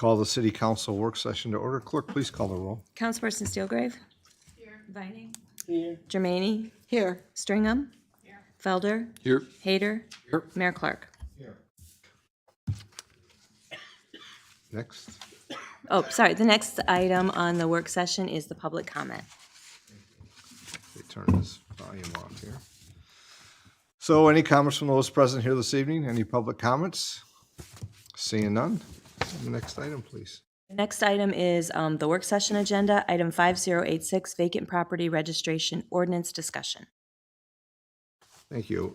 call the city council work session to order. Clerk, please call the roll. Councilperson Steelgrave? Here. Vining? Here. Germaini? Here. Stringham? Here. Felder? Here. Hayter? Here. Mayor Clark? Next. Oh, sorry, the next item on the work session is the public comment. Okay, turn this volume off here. So any comments from those present here this evening? Any public comments? Seeing none. The next item, please. The next item is the work session agenda, item 5086, vacant property registration ordinance discussion. Thank you.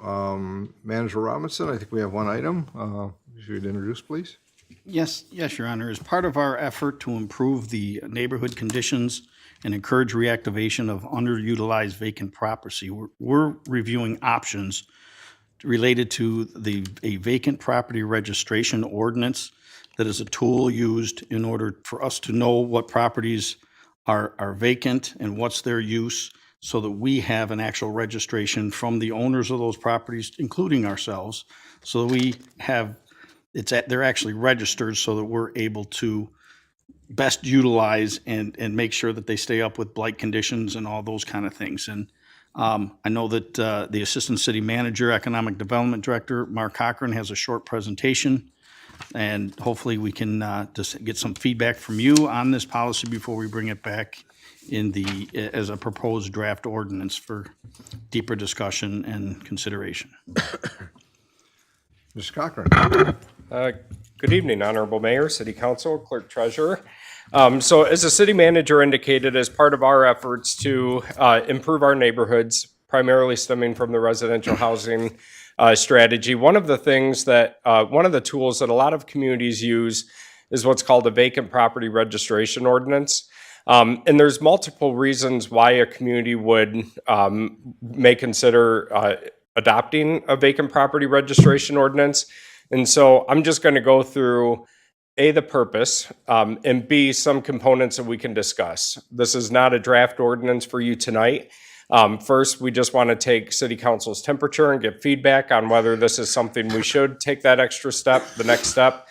Manager Robinson, I think we have one item. If you'd introduce, please. Yes, Your Honor. As part of our effort to improve the neighborhood conditions and encourage reactivation of underutilized vacant property, we're reviewing options related to a vacant property registration ordinance that is a tool used in order for us to know what properties are vacant and what's their use, so that we have an actual registration from the owners of those properties, including ourselves, so that we have they're actually registered, so that we're able to best utilize and make sure that they stay up with blight conditions and all those kind of things. And I know that the Assistant City Manager, Economic Development Director, Mark Cochran, has a short presentation, and hopefully we can just get some feedback from you on this policy before we bring it back as a proposed draft ordinance for deeper discussion and consideration. Mr. Cochran. Good evening, Honorable Mayor, City Council, Clerk Treasurer. So as the City Manager indicated, as part of our efforts to improve our neighborhoods, primarily stemming from the residential housing strategy, one of the tools that a lot of communities use is what's called a vacant property registration ordinance. And there's multiple reasons why a community may consider adopting a vacant property registration ordinance. And so I'm just going to go through A, the purpose, and B, some components that we can discuss. This is not a draft ordinance for you tonight. First, we just want to take City Council's temperature and get feedback on whether this is something we should take that extra step, the next step,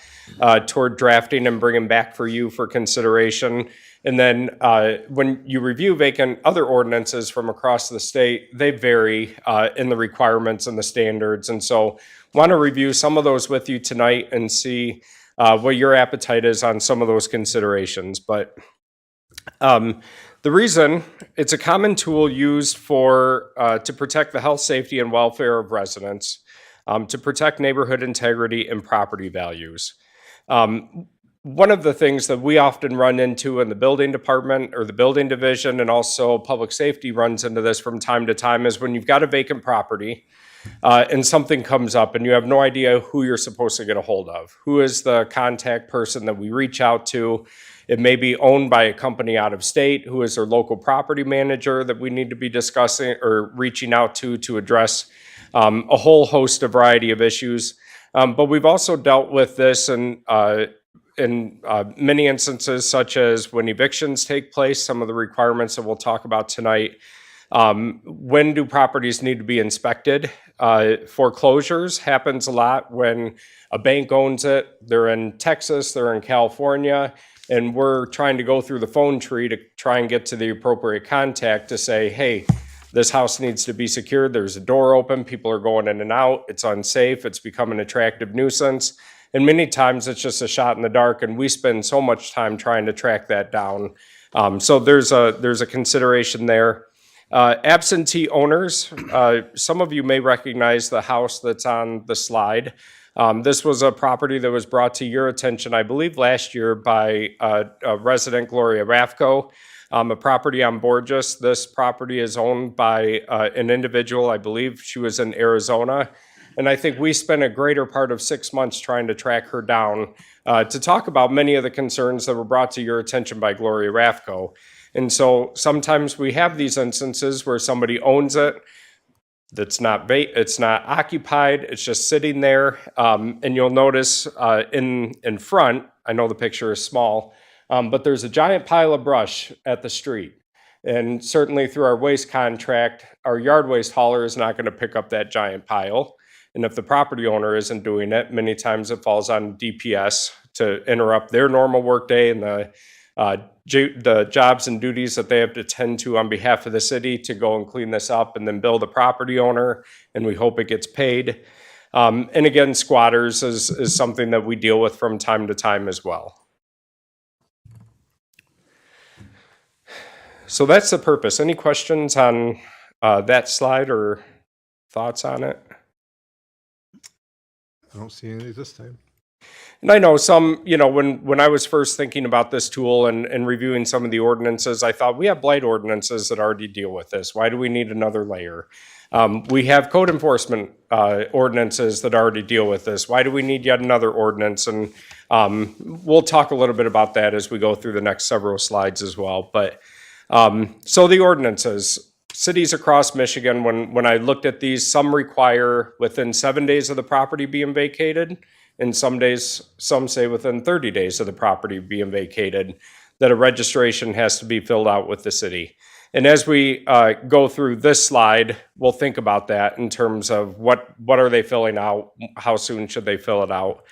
toward drafting and bringing back for you for consideration. And then when you review vacant other ordinances from across the state, they vary in the requirements and the standards. And so want to review some of those with you tonight and see what your appetite is on some of those considerations. But the reason, it's a common tool used to protect the health, safety, and welfare of residents, to protect neighborhood integrity and property values. One of the things that we often run into in the building department or the building division, and also public safety runs into this from time to time, is when you've got a vacant property and something comes up and you have no idea who you're supposed to get a hold of. Who is the contact person that we reach out to? It may be owned by a company out of state. Who is their local property manager that we need to be discussing or reaching out to address a whole host of variety of issues. But we've also dealt with this in many instances, such as when evictions take place, some of the requirements that we'll talk about tonight. When do properties need to be inspected? Foreclosures happens a lot when a bank owns it. They're in Texas, they're in California, and we're trying to go through the phone tree to try and get to the appropriate contact to say, hey, this house needs to be secured. There's a door open. People are going in and out. It's unsafe. It's become an attractive nuisance. And many times it's just a shot in the dark, and we spend so much time trying to track that down. So there's a consideration there. Absentee owners, some of you may recognize the house that's on the slide. This was a property that was brought to your attention, I believe, last year by resident Gloria Rafco, a property on Borges. This property is owned by an individual, I believe she was in Arizona. And I think we spent a greater part of 6 months trying to track her down to talk about many of the concerns that were brought to your attention by Gloria Rafco. And so sometimes we have these instances where somebody owns it, it's not occupied, it's just sitting there. And you'll notice in front, I know the picture is small, but there's a giant pile of brush at the street. And certainly through our waste contract, our yard waste hauler is not going to pick up that giant pile. And if the property owner isn't doing it, many times it falls on DPS to interrupt their normal workday and the jobs and duties that they have to tend to on behalf of the city to go and clean this up and then bill the property owner, and we hope it gets paid. And again, squatters is something that we deal with from time to time as well. So that's the purpose. Any questions on that slide or thoughts on it? I don't see any this time. And I know some, when I was first thinking about this tool and reviewing some of the ordinances, I thought we have blight ordinances that already deal with this. Why do we need another layer? We have code enforcement ordinances that already deal with this. Why do we need yet another ordinance? And we'll talk a little bit about that as we go through the next several slides as well. But so the ordinances, cities across Michigan, when I looked at these, some require within 7 days of the property being vacated, and some say within 30 days of the property being vacated, that a registration has to be filled out with the city. And as we go through this slide, we'll think about that in terms of what are they filling out, how soon should they fill it out.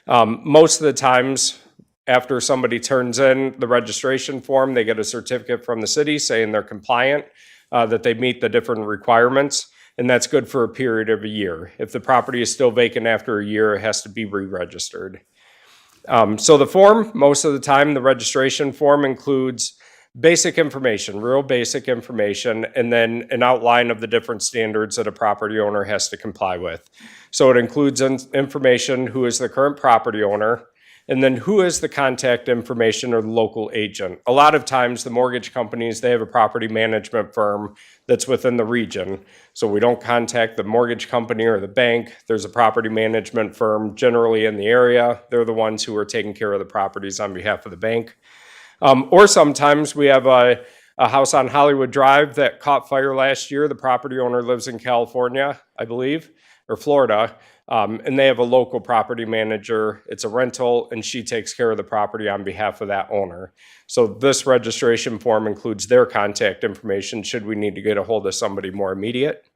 Most of the times, after somebody turns in the registration form, they get a certificate from the city saying they're compliant, that they meet the different requirements, and that's good for a period of a year. If the property is still vacant after a year, it has to be re-registered. So the form, most of the time, the registration form includes basic information, real basic information, and then an outline of the different standards that a property owner has to comply with. So it includes information, who is the current property owner, and then who is the contact information or the local agent. A lot of times the mortgage companies, they have a property management firm that's within the region. So we don't contact the mortgage company or the bank. There's a property management firm generally in the area. They're the ones who are taking care of the properties on behalf of the bank. Or sometimes we have a house on Hollywood Drive that caught fire last year. The property owner lives in California, I believe, or Florida. And they have a local property manager. It's a rental, and she takes care of the property on behalf of that owner. So this registration form includes their contact information should we need to get a hold of somebody more immediate.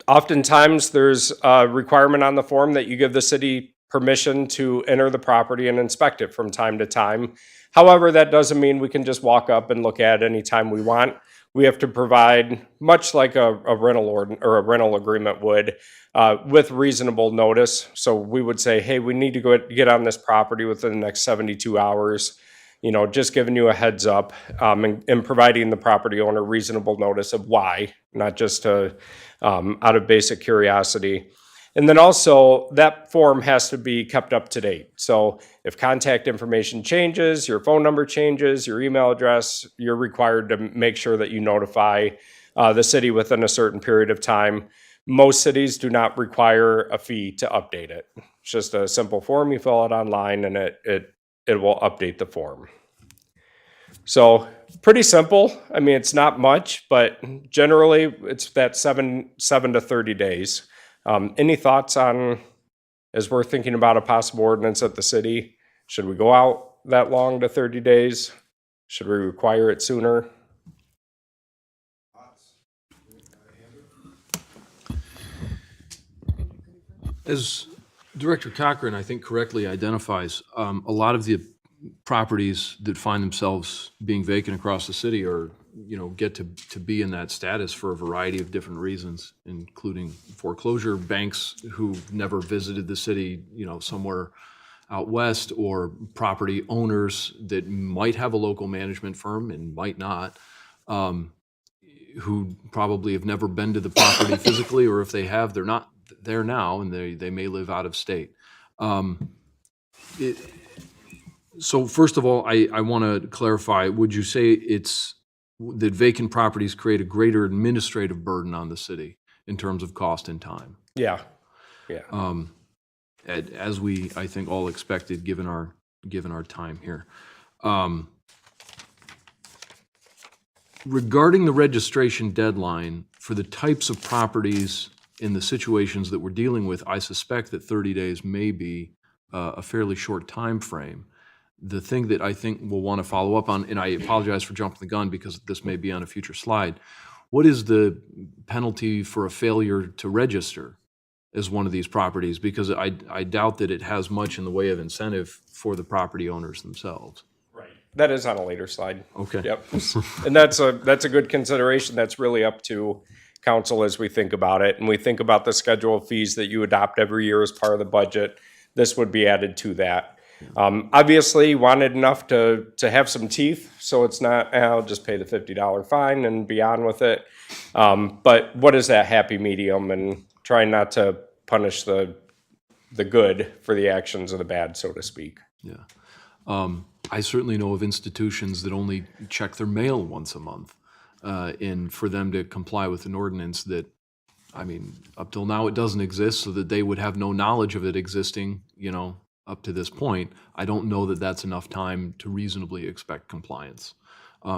Oftentimes, there's a requirement on the form that you give the city permission to enter the property and inspect it from time to time. However, that doesn't mean we can just walk up and look at it anytime we want. We have to provide, much like a rental or a rental agreement would, with reasonable notice. So we would say, hey, we need to go get on this property within the next 72 hours. Just giving you a heads up, and providing the property owner reasonable notice of why, not just out of basic curiosity. And then also, that form has to be kept up to date. So if contact information changes, your phone number changes, your email address, you're required to make sure that you notify the city within a certain period of time. Most cities do not require a fee to update it. It's just a simple form, you fill it online, and it will update the form. So pretty simple. I mean, it's not much, but generally it's that 7 to 30 days. Any thoughts on, as we're thinking about a possible ordinance at the city, should we go out that long to 30 days? Should we require it sooner? As Director Cochran, I think, correctly identifies, a lot of the properties that find themselves being vacant across the city are, get to be in that status for a variety of different reasons, including foreclosure, banks who never visited the city, somewhere out west, or property owners that might have a local management firm and might not, who probably have never been to the property physically, or if they have, they're not there now, and they may live out of state. So first of all, I want to clarify, would you say it's that vacant properties create a greater administrative burden on the city in terms of cost and time? Yeah. As we, I think, all expected, given our time here. Regarding the registration deadline, for the types of properties in the situations that we're dealing with, I suspect that 30 days may be a fairly short time frame. The thing that I think we'll want to follow up on, and I apologize for jumping the gun because this may be on a future slide, what is the penalty for a failure to register as one of these properties? Because I doubt that it has much in the way of incentive for the property owners themselves. That is on a later slide. Okay. Yep. And that's a good consideration. That's really up to council as we think about it. And we think about the schedule of fees that you adopt every year as part of the budget. This would be added to that. Obviously, wanted enough to have some teeth, so it's not, I'll just pay the $50 fine and be on with it. But what is that happy medium, and trying not to punish the good for the actions of the bad, so to speak. Yeah. I certainly know of institutions that only check their mail once a month. And for them to comply with an ordinance that, I mean, up till now it doesn't exist, so that they would have no knowledge of it existing, you know, up to this point. I don't know that that's enough time to reasonably expect compliance.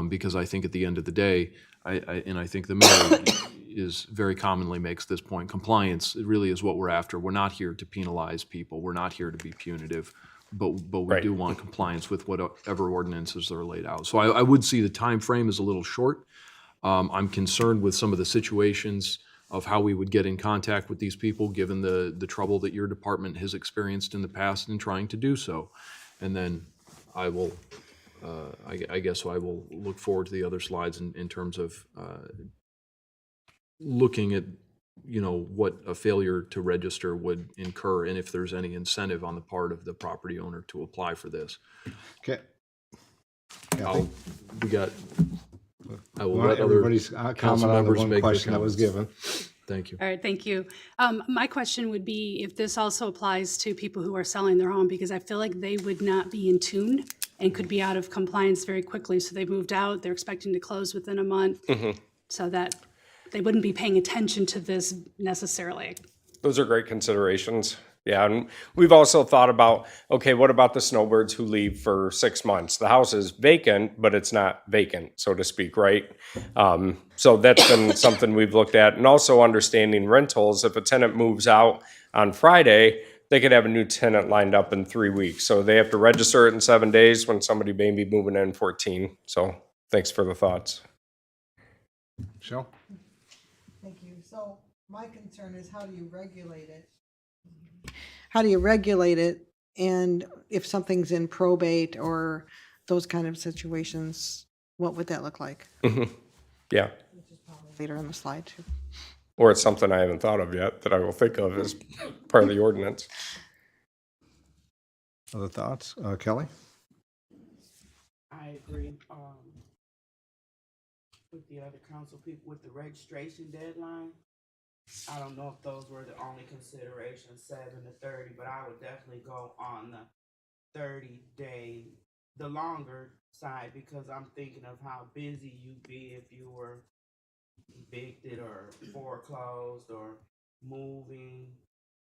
Because I think at the end of the day, I think the mayor is very commonly makes this point, compliance really is what we're after. We're not here to penalize people. We're not here to be punitive. But we Right. do want compliance with whatever ordinances are laid out. So I would see the time frame is a little short. I'm concerned with some of the situations of how we would get in contact with these people, given the trouble that your department has experienced in the past in trying to do so. And then I will, I guess I will look forward to the other slides in terms of looking at, you know, what a failure to register would incur, and if there's any incentive on the part of the property owner to apply for this. Okay. We got, I will Want let other everybody's council comment on the members one make their question that was comments. given. Thank you. All right, thank you. My question would be if this also applies to people who are selling their home, because I feel like they would not be in tune and could be out of compliance very quickly. So they moved out, they're expecting to close within a month. So that they wouldn't be paying attention to this necessarily. Those are great considerations. Yeah, and we've also thought about, okay, what about the snowbirds who leave for 6 months? The house is vacant, but it's not vacant, so to speak, right? So that's been something we've looked at. And also understanding rentals. If a tenant moves out on Friday, they could have a new tenant lined up in 3 weeks. So they have to register it in 7 days when somebody may be moving in 14. So thanks for the thoughts. Michelle? Thank you. So my concern is how do you regulate it? How do you regulate it? And if something's in probate or those kind of situations, what would that look like? Yeah. Later in the slide too. Or it's something I haven't thought of yet that I will think of as part of the ordinance. Other thoughts? Kelly? I agree, with the other council people with the registration deadline. I don't know if those were the only considerations, 7 to 30, but I would definitely go on the 30-day, the longer side, because I'm thinking of how busy you'd be if you were evicted or foreclosed or moving,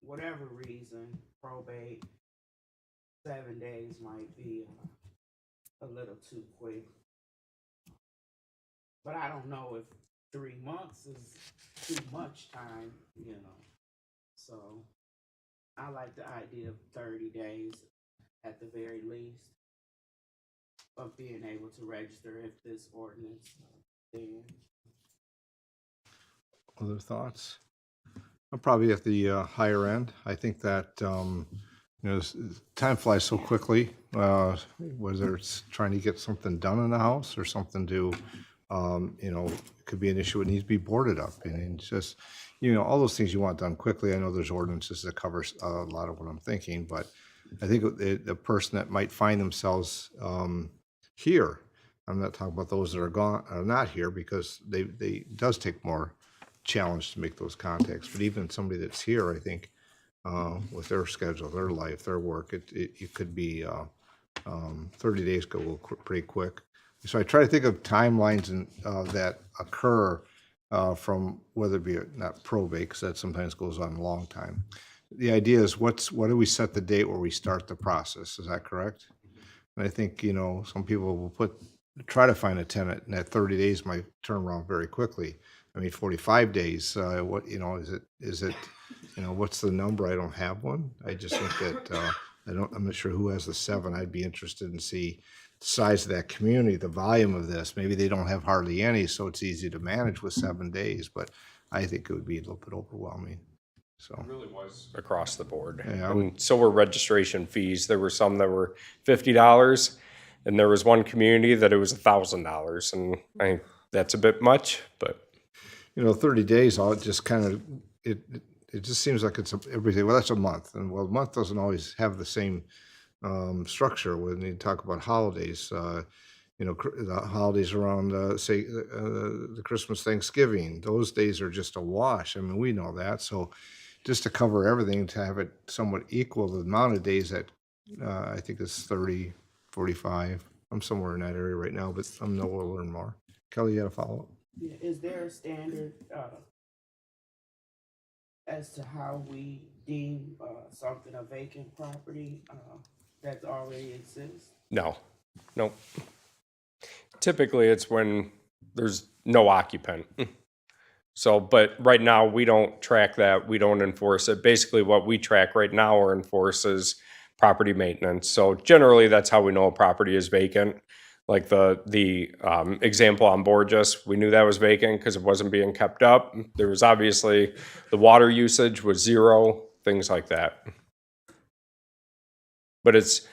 whatever reason, probate. 7 days might be a little too quick. But I don't know if 3 months is too much time, you know. So I like the idea of 30 days at the very least of being able to register if this ordinance stands. Other thoughts? I'm probably at the higher end. I think that, time flies so quickly, whether it's trying to get something done in the house or something to, it could be an issue. It needs to be boarded up. And it's just, all those things you want done quickly. I know there's ordinances that cover a lot of what I'm thinking, but I think the person that might find themselves here, I'm not talking about those that are not here, because they it does take more challenge to make those contacts. But even somebody that's here, I think, with their schedule, their life, their work, it could be 30 days go pretty quick. So I try to think of timelines that occur from whether it be not probate, because that sometimes goes on a long time. The idea is what do we set the date where we start the process? Is that correct? And I think, some people will try to find a tenant, and that 30 days might turn around very quickly. 45 days, is it, what's the number? I don't have one. I just think that I'm not sure who has the 7. I'd be interested in see the size of that community, the volume of this. Maybe they don't have hardly any, so it's easy to manage with 7 days, but I think it would be a little bit overwhelming, so. Really was across the board. Yeah. And so were registration fees. There were some that were $50, and there was one community that it was $1,000. And I think that's a bit much, but 30 days, all it just kind of, it just seems like it's everything. Well, that's a month, and well, a month doesn't always have the same structure when you talk about holidays. The holidays around, say, the Christmas, Thanksgiving, those days are just a wash. I mean, we know that. So just to cover everything, to have it somewhat equal the amount of days that I think is 30, 45. I'm somewhere in that area right now, but I'm know we'll learn more. Kelly, you got a follow-up? Yeah, is there a standard, as to how we deem, something a vacant property, that already exists? no. Typically, it's when there's no occupant. So, but right now, we don't track that. We don't enforce it. Basically, what we track right now or enforce is property maintenance. So generally, that's how we know a property is vacant. Like the example on Borges, we knew that was vacant because it wasn't being kept up. There was obviously, the water usage was 0, things like that. But it's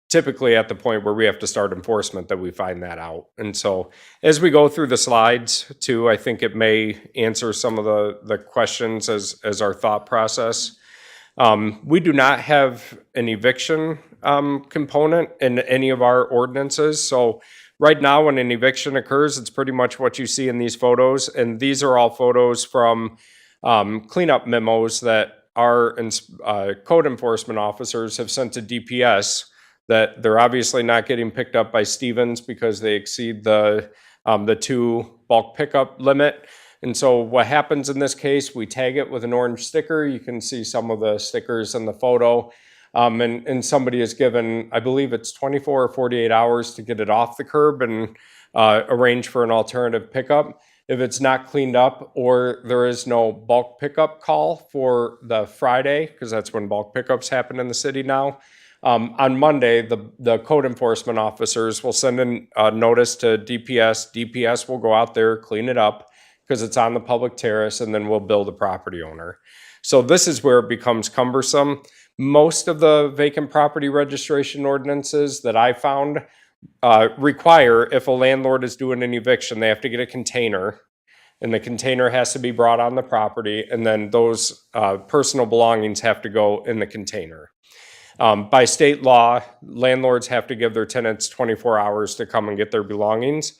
typically at the point where we have to start enforcement that we find that out. And so as we go through the slides too, I think it may answer some of the questions as our thought process. We do not have an eviction component in any of our ordinances. So right now when an eviction occurs, it's pretty much what you see in these photos. And these are all photos from cleanup memos that our code enforcement officers have sent to DPS, that they're obviously not getting picked up by Stevens because they exceed the 2 bulk pickup limit. And so what happens in this case, we tag it with an orange sticker. You can see some of the stickers in the photo. And somebody is given, I believe it's 24 or 48 hours to get it off the curb and arrange for an alternative pickup. If it's not cleaned up or there is no bulk pickup call for the Friday, because that's when bulk pickups happen in the city now, on Monday, the code enforcement officers will send in a notice to DPS. DPS will go out there, clean it up, because it's on the public terrace, and then we'll bill the property owner. So this is where it becomes cumbersome. Most of the vacant property registration ordinances that I found require, if a landlord is doing an eviction, they have to get a container, and the container has to be brought on the property, and then those personal belongings have to go in the container. By state law, landlords have to give their tenants 24 hours to come and get their belongings.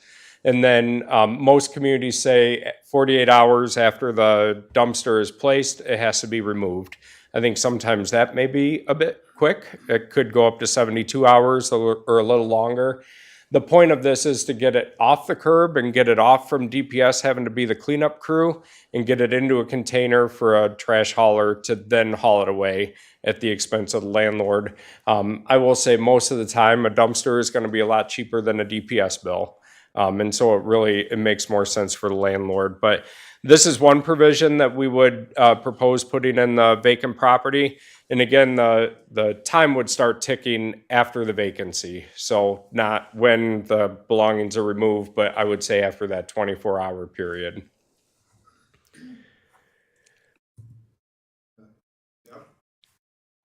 And then most communities say 48 hours after the dumpster is placed, it has to be removed. I think sometimes that may be a bit quick. It could go up to 72 hours or a little longer. The point of this is to get it off the curb and get it off from DPS having to be the cleanup crew and get it into a container for a trash hauler to then haul it away at the expense of the landlord. I will say most of the time a dumpster is going to be a lot cheaper than a DPS bill. And so it makes more sense for the landlord. But this is one provision that we would propose putting in the vacant property. And again, the time would start ticking after the vacancy. So not when the belongings are removed, but I would say after that 24-hour period.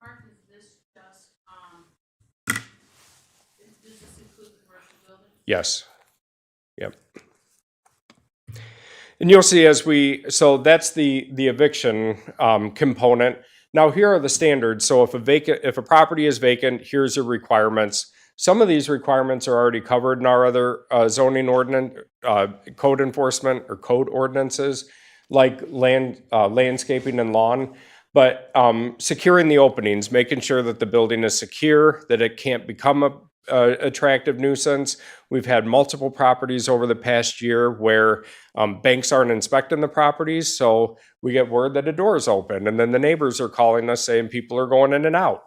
Mark, is this just, does this include the commercial building? Yes. Yep. And you'll see so that's the eviction component. Now here are the standards. So if a property is vacant, here's your requirements. Some of these requirements are already covered in our other zoning ordinance, code enforcement or code ordinances, like landscaping and lawn. But securing the openings, making sure that the building is secure, that it can't become a attractive nuisance. We've had multiple properties over the past year where banks aren't inspecting the properties, so we get word that a door is open, and then the neighbors are calling us saying people are going in and out.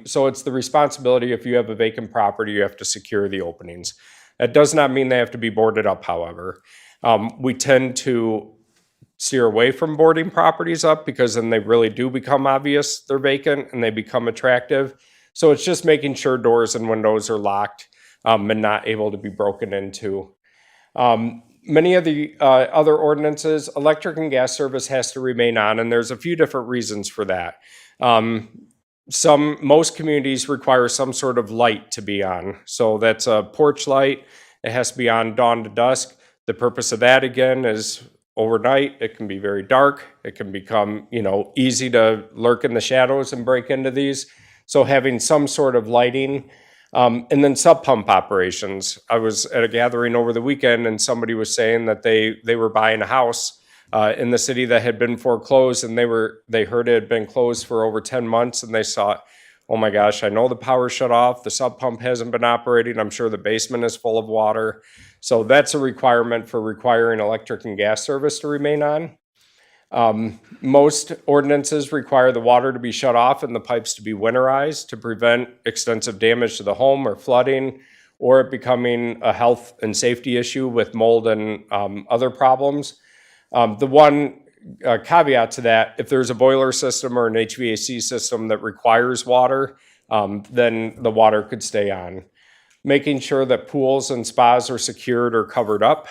So it's the responsibility, if you have a vacant property, you have to secure the openings. That does not mean they have to be boarded up, however. We tend to steer away from boarding properties up because then they really do become obvious they're vacant and they become attractive. So it's just making sure doors and windows are locked and not able to be broken into. Many of the other ordinances, electric and gas service has to remain on, and there's a few different reasons for that. Most communities require some sort of light to be on. So that's a porch light. It has to be on dawn to dusk. The purpose of that, again, is overnight. It can be very dark. It can become, easy to lurk in the shadows and break into these. So having some sort of lighting. And then sub pump operations. I was at a gathering over the weekend and somebody was saying that they were buying a house in the city that had been foreclosed, and they heard it had been closed for over 10 months, and they thought, oh my gosh, I know the power shut off, the sub pump hasn't been operating, I'm sure the basement is full of water. So that's a requirement for requiring electric and gas service to remain on. Most ordinances require the water to be shut off and the pipes to be winterized to prevent extensive damage to the home or flooding, or it becoming a health and safety issue with mold and other problems. The one caveat to that, if there's a boiler system or an HVAC system that requires water, then the water could stay on. Making sure that pools and spas are secured or covered up.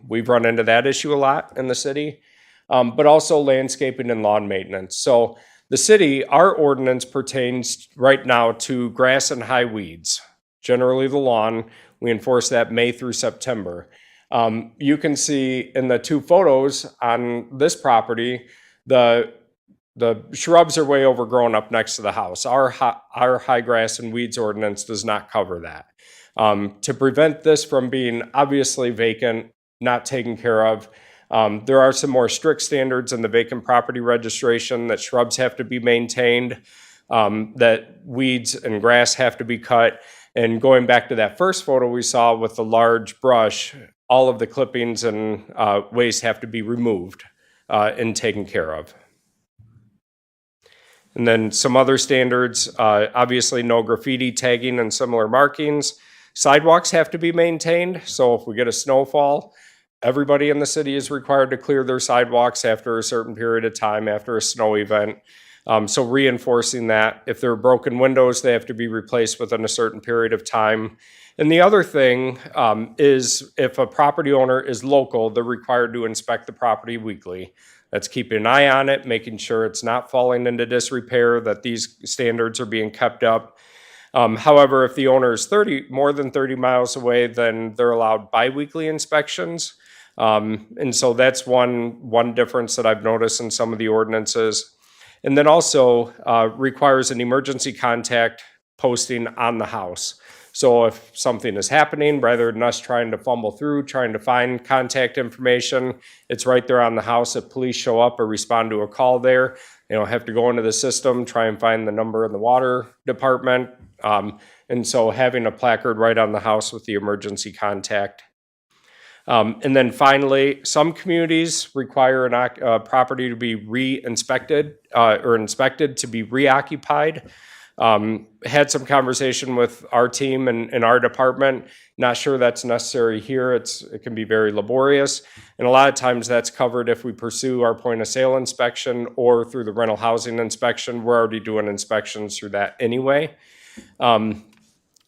We've run into that issue a lot in the city. But also landscaping and lawn maintenance. So the city, our ordinance pertains right now to grass and high weeds, generally the lawn. We enforce that May through September. You can see in the two photos on this property, the shrubs are way overgrown up next to the house. Our high grass and weeds ordinance does not cover that. To prevent this from being obviously vacant, not taken care of, there are some more strict standards in the vacant property registration that shrubs have to be maintained, that weeds and grass have to be cut. And going back to that first photo we saw with the large brush, all of the clippings and waste have to be removed and taken care of. And then some other standards, obviously no graffiti, tagging, and similar markings. Sidewalks have to be maintained, so if we get a snowfall, everybody in the city is required to clear their sidewalks after a certain period of time, after a snow event. So reinforcing that. If there are broken windows, they have to be replaced within a certain period of time. And the other thing is if a property owner is local, they're required to inspect the property weekly. That's keeping an eye on it, making sure it's not falling into disrepair, that these standards are being kept up. However, if the owner is more than 30 miles away, then they're allowed biweekly inspections. And so that's one difference that I've noticed in some of the ordinances. And then also requires an emergency contact posting on the house. So if something is happening, rather than us trying to fumble through, trying to find contact information, it's right there on the house. If police show up or respond to a call there, they don't have to go into the system, try and find the number in the water department. And so having a placard right on the house with the emergency contact. And then finally, some communities require a property to be re-inspected or inspected to be reoccupied. Had some conversation with our team and our department. Not sure that's necessary here. It can be very laborious. And a lot of times that's covered if we pursue our point of sale inspection or through the rental housing inspection. We're already doing inspections through that anyway. And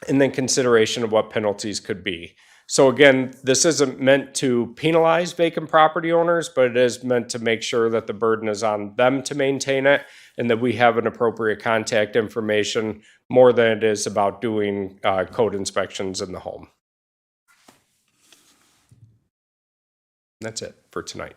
then consideration of what penalties could be. So again, this isn't meant to penalize vacant property owners, but it is meant to make sure that the burden is on them to maintain it and that we have an appropriate contact information more than it is about doing code inspections in the home. That's it for tonight.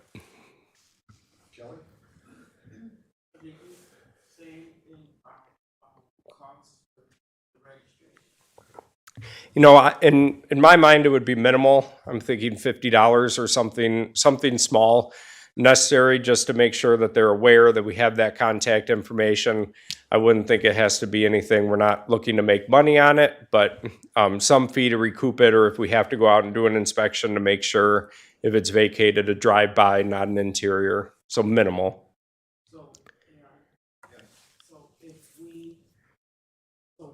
You know, in my mind, it would be minimal. I'm thinking $50 or something small, necessary just to make sure that they're aware that we have that contact information. I wouldn't think it has to be anything. We're not looking to make money on it, but some fee to recoup it, or if we have to go out and do an inspection to make sure if it's vacated, a drive-by, not an interior. So minimal. So, so if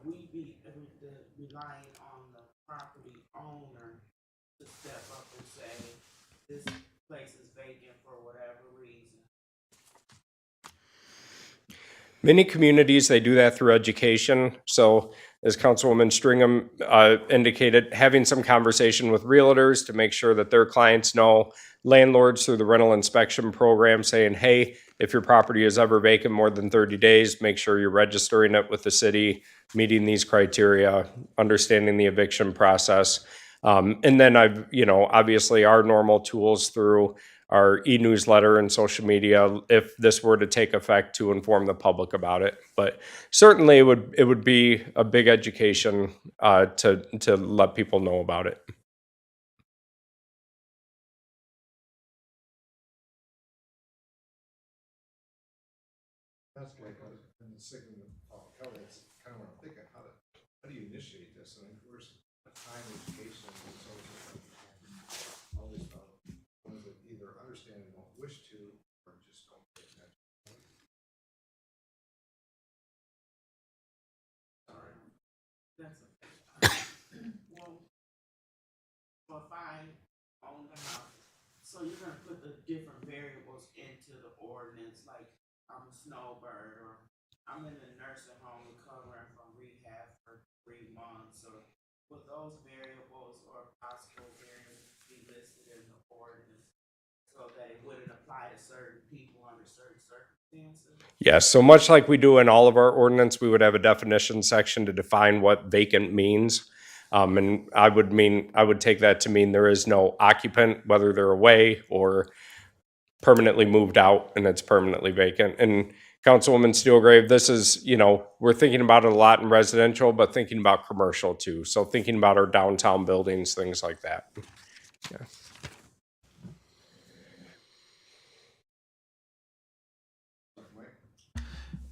we be relying on the property owner to step up and say, this place is vacant for whatever reason. Many communities, they do that through education. So as Councilwoman Stringham indicated, having some conversation with realtors to make sure that their clients know, landlords through the rental inspection program saying, hey, if your property is ever vacant more than 30 days, make sure you're registering it with the city, meeting these criteria, understanding the eviction process. And then obviously our normal tools through our e-newsletter and social media, if this were to take effect, to inform the public about it. But certainly it would be a big education to let people know about it. That's great. And the second, that's kind of what I'm thinking. How do you initiate this? I mean, first, time education, it's always about ones that either understand and don't wish to, or just don't pay attention. That's well, so if I own the house, so you're gonna put the different variables into the ordinance, like I'm a snowbird, or I'm in the nursing home recovering from rehab for 3 months, or will those variables or possible variables be listed in the ordinance so that it wouldn't apply to certain people under certain circumstances? Yes, so much like we do in all of our ordinance, we would have a definition section to define what vacant means. And I would take that to mean there is no occupant, whether they're away or permanently moved out and it's permanently vacant. And Councilwoman Steelgrave, this is, we're thinking about it a lot in residential, but thinking about commercial too. So thinking about our downtown buildings, things like that. Yeah.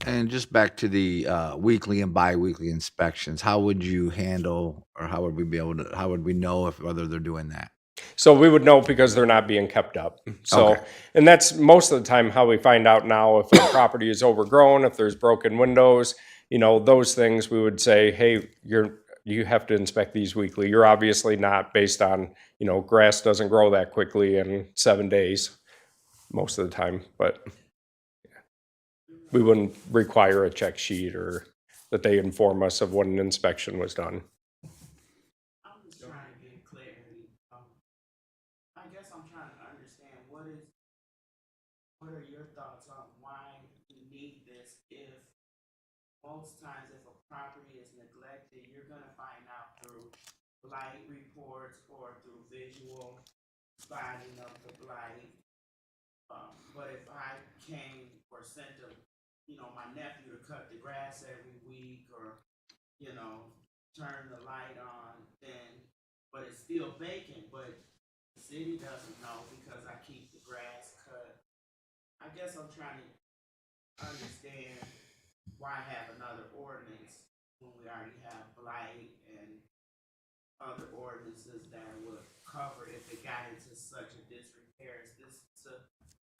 And just back to the weekly and bi-weekly inspections, how would you handle, or how would we know whether they're doing that? So we would know because they're not being kept up. So, Okay. and that's most of the time how we find out now if a property is overgrown, if there's broken windows, those things we would say, hey, you have to inspect these weekly. You're obviously not, based on, grass doesn't grow that quickly in 7 days most of the time, but we wouldn't require a check sheet or that they inform us of when an inspection was done. I'm just trying to get clarity. I guess I'm trying to understand what are your thoughts on why we need this if most times if a property is neglected, you're gonna find out through blight reports or through visual spotting of the blight. But if I came or sent my nephew to cut the grass every week or, turn the light on, but it's still vacant, but the city doesn't know because I keep the grass cut. I guess I'm trying to understand why have another ordinance when we already have blight and other ordinances that would cover if it got into such a disrepair as this to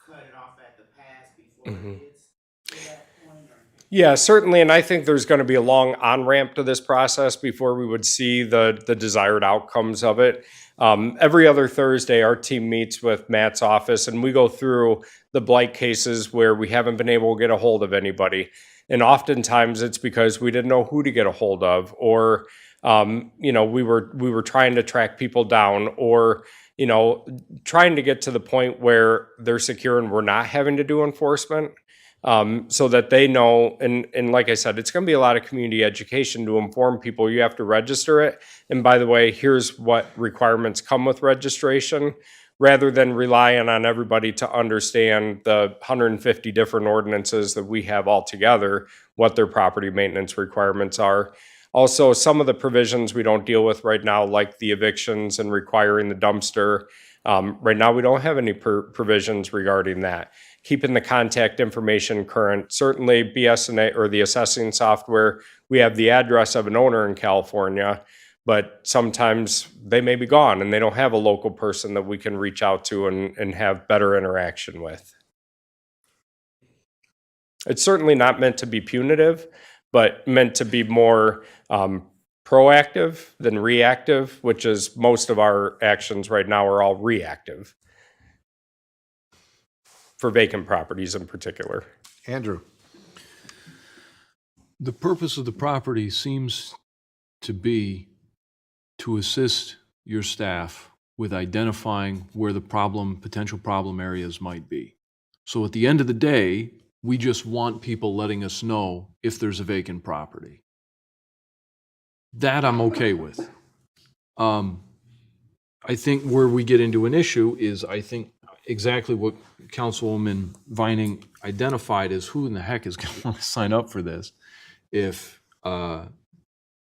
cut it off at the pass before it gets to that point, or? Yeah, certainly, and I think there's going to be a long on-ramp to this process before we would see the desired outcomes of it. Every other Thursday, our team meets with Matt's office, and we go through the blight cases where we haven't been able to get a hold of anybody. And oftentimes, it's because we didn't know who to get a hold of, or we were trying to track people down, or trying to get to the point where they're secure and we're not having to do enforcement. So that they know, and like I said, it's going to be a lot of community education to inform people. You have to register it. And by the way, here's what requirements come with registration, rather than relying on everybody to understand the 150 different ordinances that we have all together, what their property maintenance requirements are. Also, some of the provisions we don't deal with right now, like the evictions and requiring the dumpster. Right now, we don't have any provisions regarding that. Keeping the contact information current. Certainly BSNA or the assessing software, we have the address of an owner in California, but sometimes they may be gone and they don't have a local person that we can reach out to and have better interaction with. It's certainly not meant to be punitive, but meant to be more proactive than reactive, which is most of our actions right now are all reactive. For vacant properties in particular. Andrew? The purpose of the property seems to be to assist your staff with identifying where the potential problem areas might be. So at the end of the day, we just want people letting us know if there's a vacant property. That I'm okay with. I think where we get into an issue is, I think, exactly what Councilwoman Vining identified as who in the heck is going to want to sign up for this if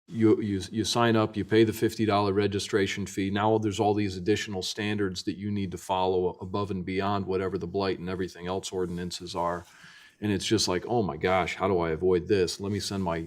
you sign up, you pay the $50 registration fee. Now there's all these additional standards that you need to follow above and beyond whatever the blight and everything else ordinances are. And it's just like, oh my gosh, how do I avoid this? Let me send my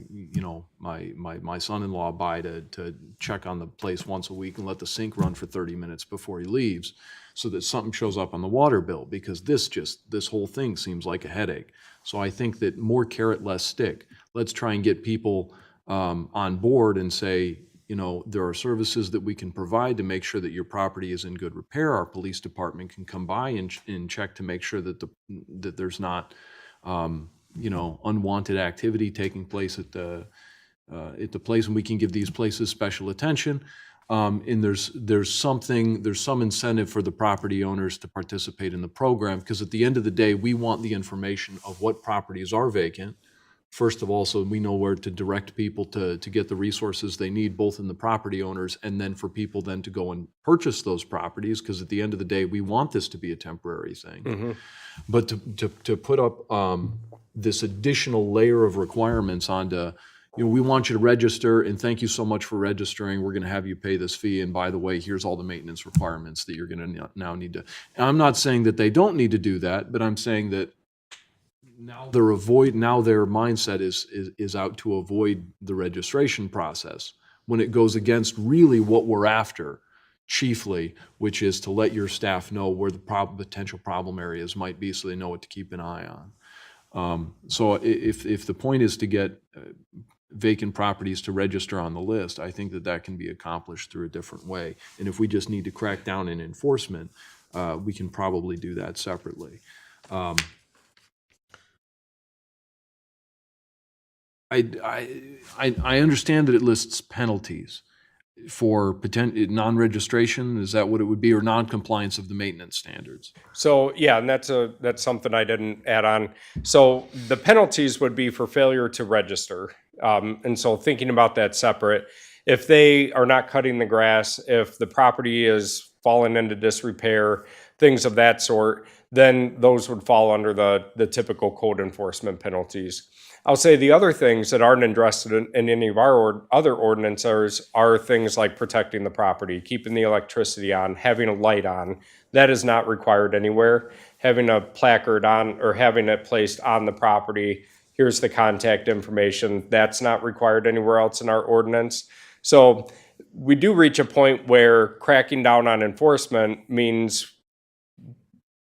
son-in-law by to check on the place once a week and let the sink run for 30 minutes before he leaves so that something shows up on the water bill, because this whole thing seems like a headache. So I think that more carrot, less stick. Let's try and get people on board and say, there are services that we can provide to make sure that your property is in good repair. Our police department can come by and check to make sure that that there's not unwanted activity taking place at the place, and we can give these places special attention. And there's some incentive for the property owners to participate in the program, because at the end of the day, we want the information of what properties are vacant, first of all, so we know where to direct people to get the resources they need, both in the property owners, and then for people then to go and purchase those properties, because at the end of the day, we want this to be a temporary thing. But to put up this additional layer of requirements onto, we want you to register, and thank you so much for registering. We're going to have you pay this fee, and by the way, here's all the maintenance requirements that you're going to now need to. And I'm not saying that they don't need to do that, but I'm saying that now their mindset is out to avoid the registration process, when it goes against really what we're after chiefly, which is to let your staff know where the potential problem areas might be so they know what to keep an eye on. So if the point is to get vacant properties to register on the list, I think that can be accomplished through a different way. And if we just need to crack down in enforcement, we can probably do that separately. I understand that it lists penalties for non-registration. Is that what it would be, or non-compliance of the maintenance standards? So, yeah, and that's something I didn't add on. So the penalties would be for failure to register. And so thinking about that separate, if they are not cutting the grass, if the property is falling into disrepair, things of that sort, then those would fall under the typical code enforcement penalties. I'll say the other things that aren't addressed in any of our other ordinances are things like protecting the property, keeping the electricity on, having a light on. That is not required anywhere. Having a placard on or having it placed on the property, here's the contact information, that's not required anywhere else in our ordinance. So we do reach a point where cracking down on enforcement means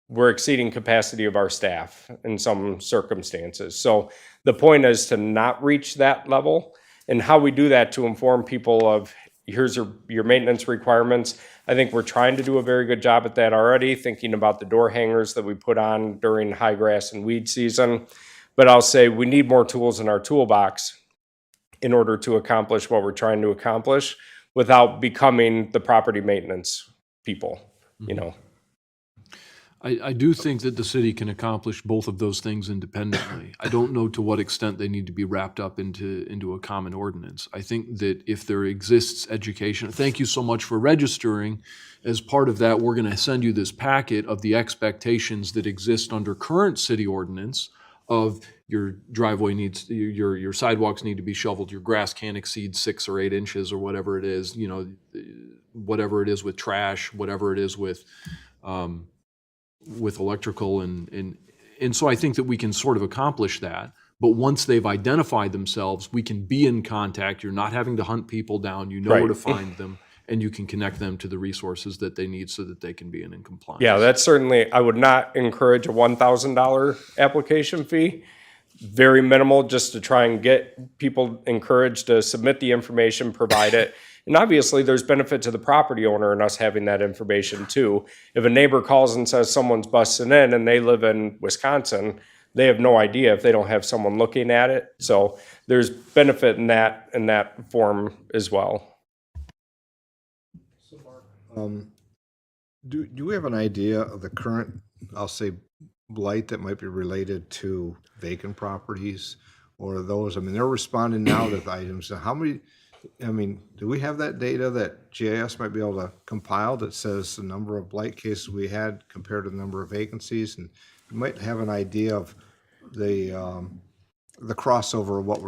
we're exceeding capacity of our staff in some circumstances. So the point is to not reach that level, and how we do that to inform people of here's your maintenance requirements. I think we're trying to do a very good job at that already, thinking about the door hangers that we put on during high grass and weed season. But I'll say we need more tools in our toolbox in order to accomplish what we're trying to accomplish without becoming the property maintenance people, I do think that the city can accomplish both of those things independently. I don't know to what extent they need to be wrapped up into a common ordinance. I think that if there exists education, thank you so much for registering. As part of that, we're going to send you this packet of the expectations that exist under current city ordinance of your driveway needs, your sidewalks need to be shoveled, your grass can't exceed 6 or 8 inches or whatever it is, whatever it is with trash, whatever it is with electrical, and so I think that we can sort of accomplish that. But once they've identified themselves, we can be in contact. You're not having to hunt people down. You know where to find them, and you can connect them to the resources that they need so that they can be in compliance. Yeah, that's certainly, I would not encourage a $1,000 application fee. Very minimal, just to try and get people encouraged to submit the information, provide it. And obviously, there's benefit to the property owner in us having that information too. If a neighbor calls and says someone's busting in and they live in Wisconsin, they have no idea if they don't have someone looking at it. So there's benefit in that form as well. Do we have an idea of the current, I'll say, blight that might be related to vacant properties or those? I mean, they're responding now to the items. So how many, I mean, do we have that data that GIS might be able to compile that says the number of blight cases we had compared to the number of vacancies? And you might have an idea of the crossover of what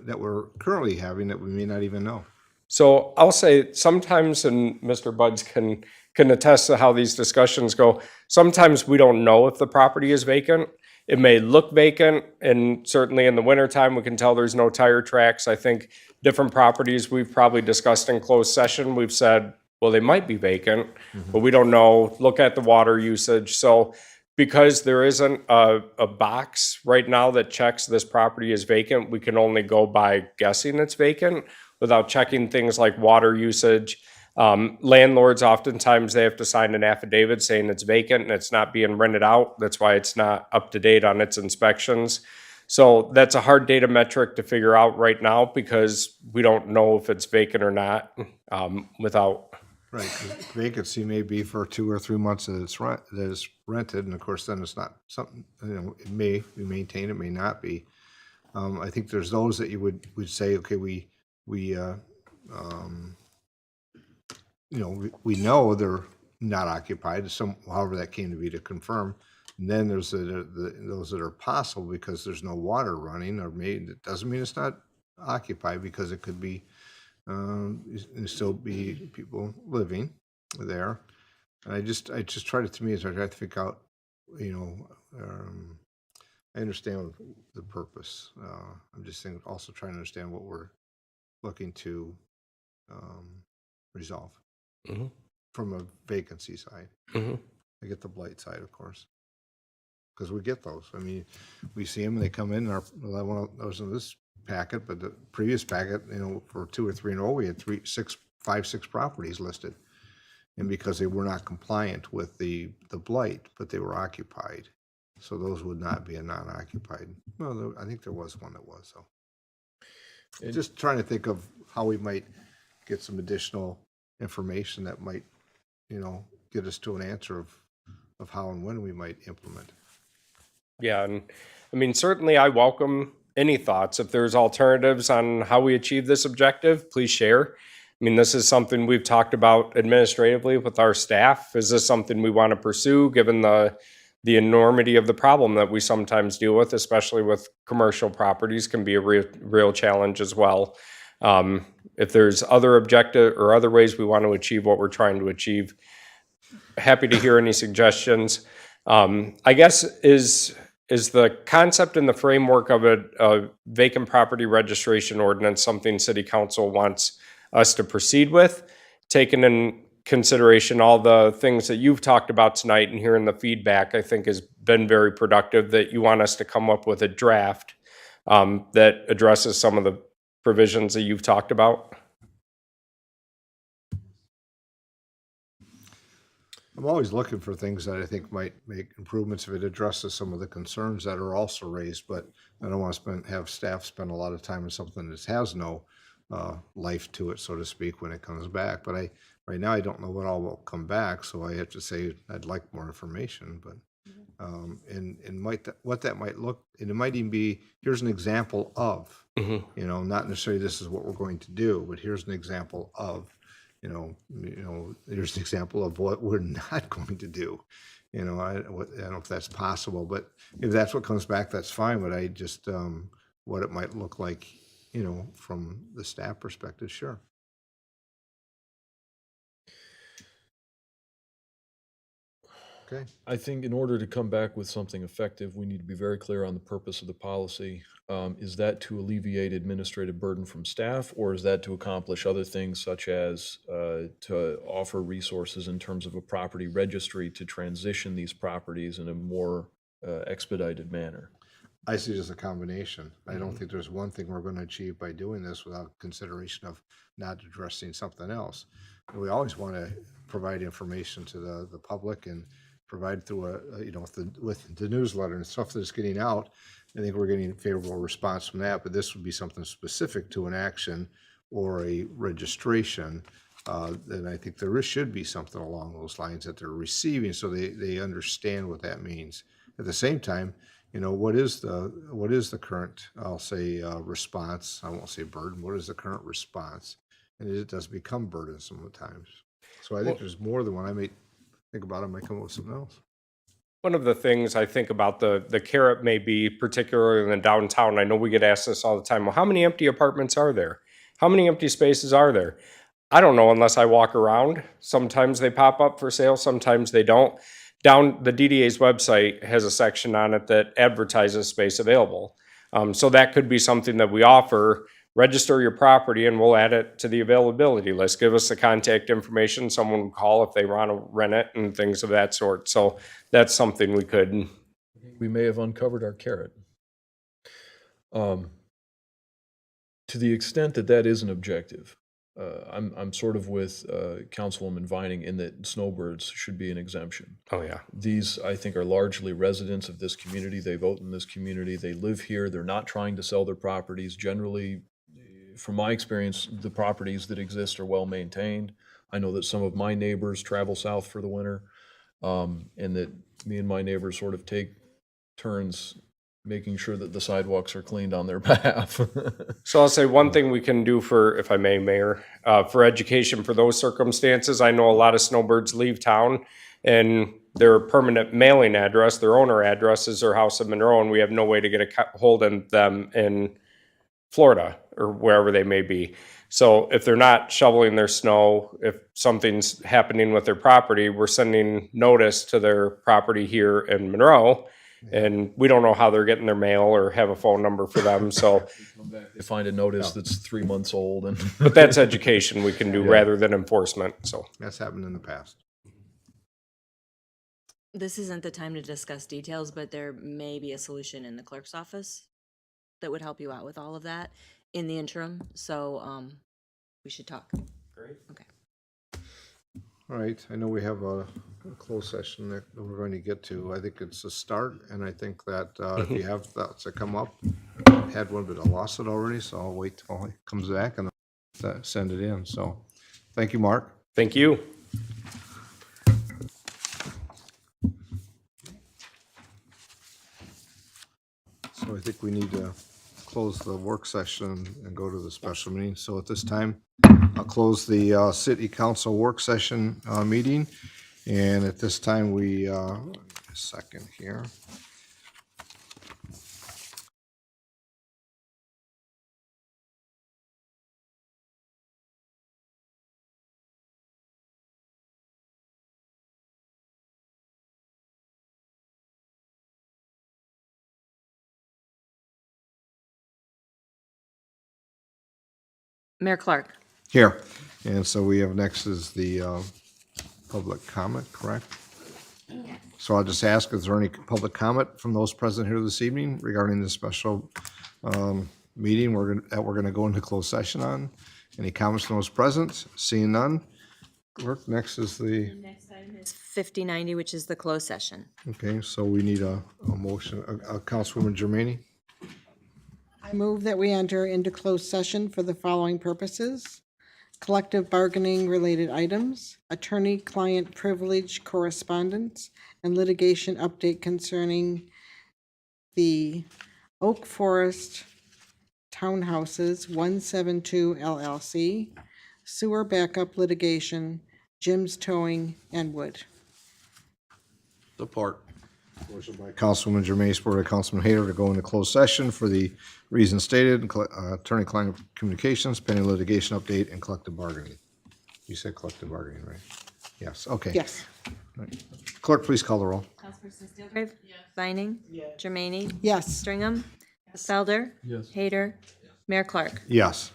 that we're currently having that we may not even know. So I'll say sometimes, and Mr. Buds can attest to how these discussions go, sometimes we don't know if the property is vacant. It may look vacant, and certainly in the wintertime, we can tell there's no tire tracks. I think different properties we've probably discussed in closed session, we've said, well, they might be vacant, but we don't know. Look at the water usage. So because there isn't a box right now that checks this property is vacant, we can only go by guessing it's vacant without checking things like water usage. Landlords, oftentimes they have to sign an affidavit saying it's vacant and it's not being rented out. That's why it's not up to date on its inspections. So that's a hard data metric to figure out right now because we don't know if it's vacant or not without. Right, 'cause vacancy may be for 2 or 3 months that it's rented, and of course, then it's not something, it may be maintained, it may not be. I think there's those that you would say, okay, we know they're not occupied, however that came to be to confirm. And then there's those that are possible because there's no water running, or maybe it doesn't mean it's not occupied because it could be still be people living there. And I just try to me, as I try to figure out, I understand the purpose. I'm just also trying to understand what we're looking to resolve from a vacancy side. I get the blight side, of course, because we get those. I mean, we see them and they come in. One of those in this packet, but the previous packet, for 2 or 3 in a row, we had 5, 6 properties listed, and because they were not compliant with the blight, but they were occupied, so those would not be a non-occupied. Well, I think there was one that was. So, just trying to think of how we might get some additional information that might, get us to an answer of how and when we might implement. Yeah, and I mean, certainly I welcome any thoughts. If there's alternatives on how we achieve this objective, please share. I mean, this is something we've talked about administratively with our staff. Is this something we want to pursue, given the enormity of the problem that we sometimes deal with, especially with commercial properties, can be a real challenge as well. If there's other objective or other ways we want to achieve what we're trying to achieve, happy to hear any suggestions. I guess is the concept and the framework of a vacant property registration ordinance something City Council wants us to proceed with, taking in consideration all the things that you've talked about tonight and hearing the feedback, I think has been very productive, that you want us to come up with a draft that addresses some of the provisions that you've talked about? I'm always looking for things that I think might make improvements if it addresses some of the concerns that are also raised, but I don't want to have staff spend a lot of time on something that has no life to it, so to speak, when it comes back. But right now I don't know what all will come back, so I have to say I'd like more information. But what that might look, and it might even be, here's an example of, not necessarily this is what we're going to do, but here's an example of. There's an example of what we're not going to do. I don't know if that's possible, but if that's what comes back, that's fine. But I just, what it might look like, from the staff perspective, sure. Okay. I think in order to come back with something effective, we need to be very clear on the purpose of the policy. Is that to alleviate administrative burden from staff, or is that to accomplish other things such as to offer resources in terms of a property registry to transition these properties in a more expedited manner? I see it as a combination. I don't think there's one thing we're going to achieve by doing this without consideration of not addressing something else. And we always want to provide information to the public and provided through with the newsletter and stuff that's getting out, I think we're getting a favorable response from that, but this would be something specific to an action or a registration. Then I think should be something along those lines that they're receiving, so they understand what that means. At the same time, what is the current, I'll say, response? I won't say burden. What is the current response? And it does become burdensome at times. So I think there's more than one. I may think about it. I might come up with something else. One of the things I think about the carrot may be, particularly in the downtown, I know we get asked this all the time, well, how many empty apartments are there? How many empty spaces are there? I don't know unless I walk around. Sometimes they pop up for sale, sometimes they don't. Down the DDA's website has a section on it that advertises space available. So that could be something that we offer. Register your property and we'll add it to the availability list. Give us the contact information. Someone will call if they want to rent it and things of that sort. So that's something we could. We may have uncovered our carrot. To the extent that that is an objective, I'm sort of with Councilwoman Vining in that snowbirds should be an exemption. Oh, yeah. These, I think, are largely residents of this community. They vote in this community. They live here. They're not trying to sell their properties. Generally, from my experience, the properties that exist are well maintained. I know that some of my neighbors travel south for the winter, and that me and my neighbors sort of take turns making sure that the sidewalks are cleaned on their behalf. So I'll say one thing we can do for, if I may, Mayor, for education for those circumstances. I know a lot of snowbirds leave town and their permanent mailing address, their owner address is their house in Monroe, and we have no way to get a hold of them in Florida or wherever they may be. So if they're not shoveling their snow, if something's happening with their property, we're sending notice to their property here in Monroe. And we don't know how they're getting their mail or have a phone number for them, so. They find a notice that's 3 months old and. But that's education we can do rather than enforcement, so. That's happened in the past. This isn't the time to discuss details, but there may be a solution in the clerk's office that would help you out with all of that in the interim, so we should talk. Great. Okay. All right, I know we have a closed session that we're going to get to. I think it's a start, and I think that if you have thoughts that come up, I had one, but I lost it already, so I'll wait till he comes back and send it in. So, thank you, Mark. Thank you. So I think we need to close the work session and go to the special meeting. So at this time, I'll close the city council work session meeting. And at this time, we, a second here. Mayor Clark. Here. And so we have next is the public comment, correct? So I'll just ask, is there any public comment from those present here this evening regarding this special meeting that we're gonna go into closed session on? Any comments from those present? Seeing none. Clerk, next is the, Next item is 5090, which is the closed session. okay, so we need a motion. Councilwoman Germaine? I move that we enter into closed session for the following purposes: collective bargaining related items, attorney-client privilege correspondence, and litigation update concerning the Oak Forest Townhouses 172 LLC, sewer backup litigation, Jim's Towing, and Wood. Support. Motion by Councilwoman Germaine, supported by Councilman Hayter, to go into closed session for the reasons stated, attorney-client communications, pending litigation update, and collective bargaining. You said collective bargaining, right? Yes, okay. Yes. Clerk, please call the roll. Councilperson Steelgrave? Yes. Vining? Yes. Jermaine? Yes. Stringham? Felder? Yes. Hader? Mayor Clark? Yes.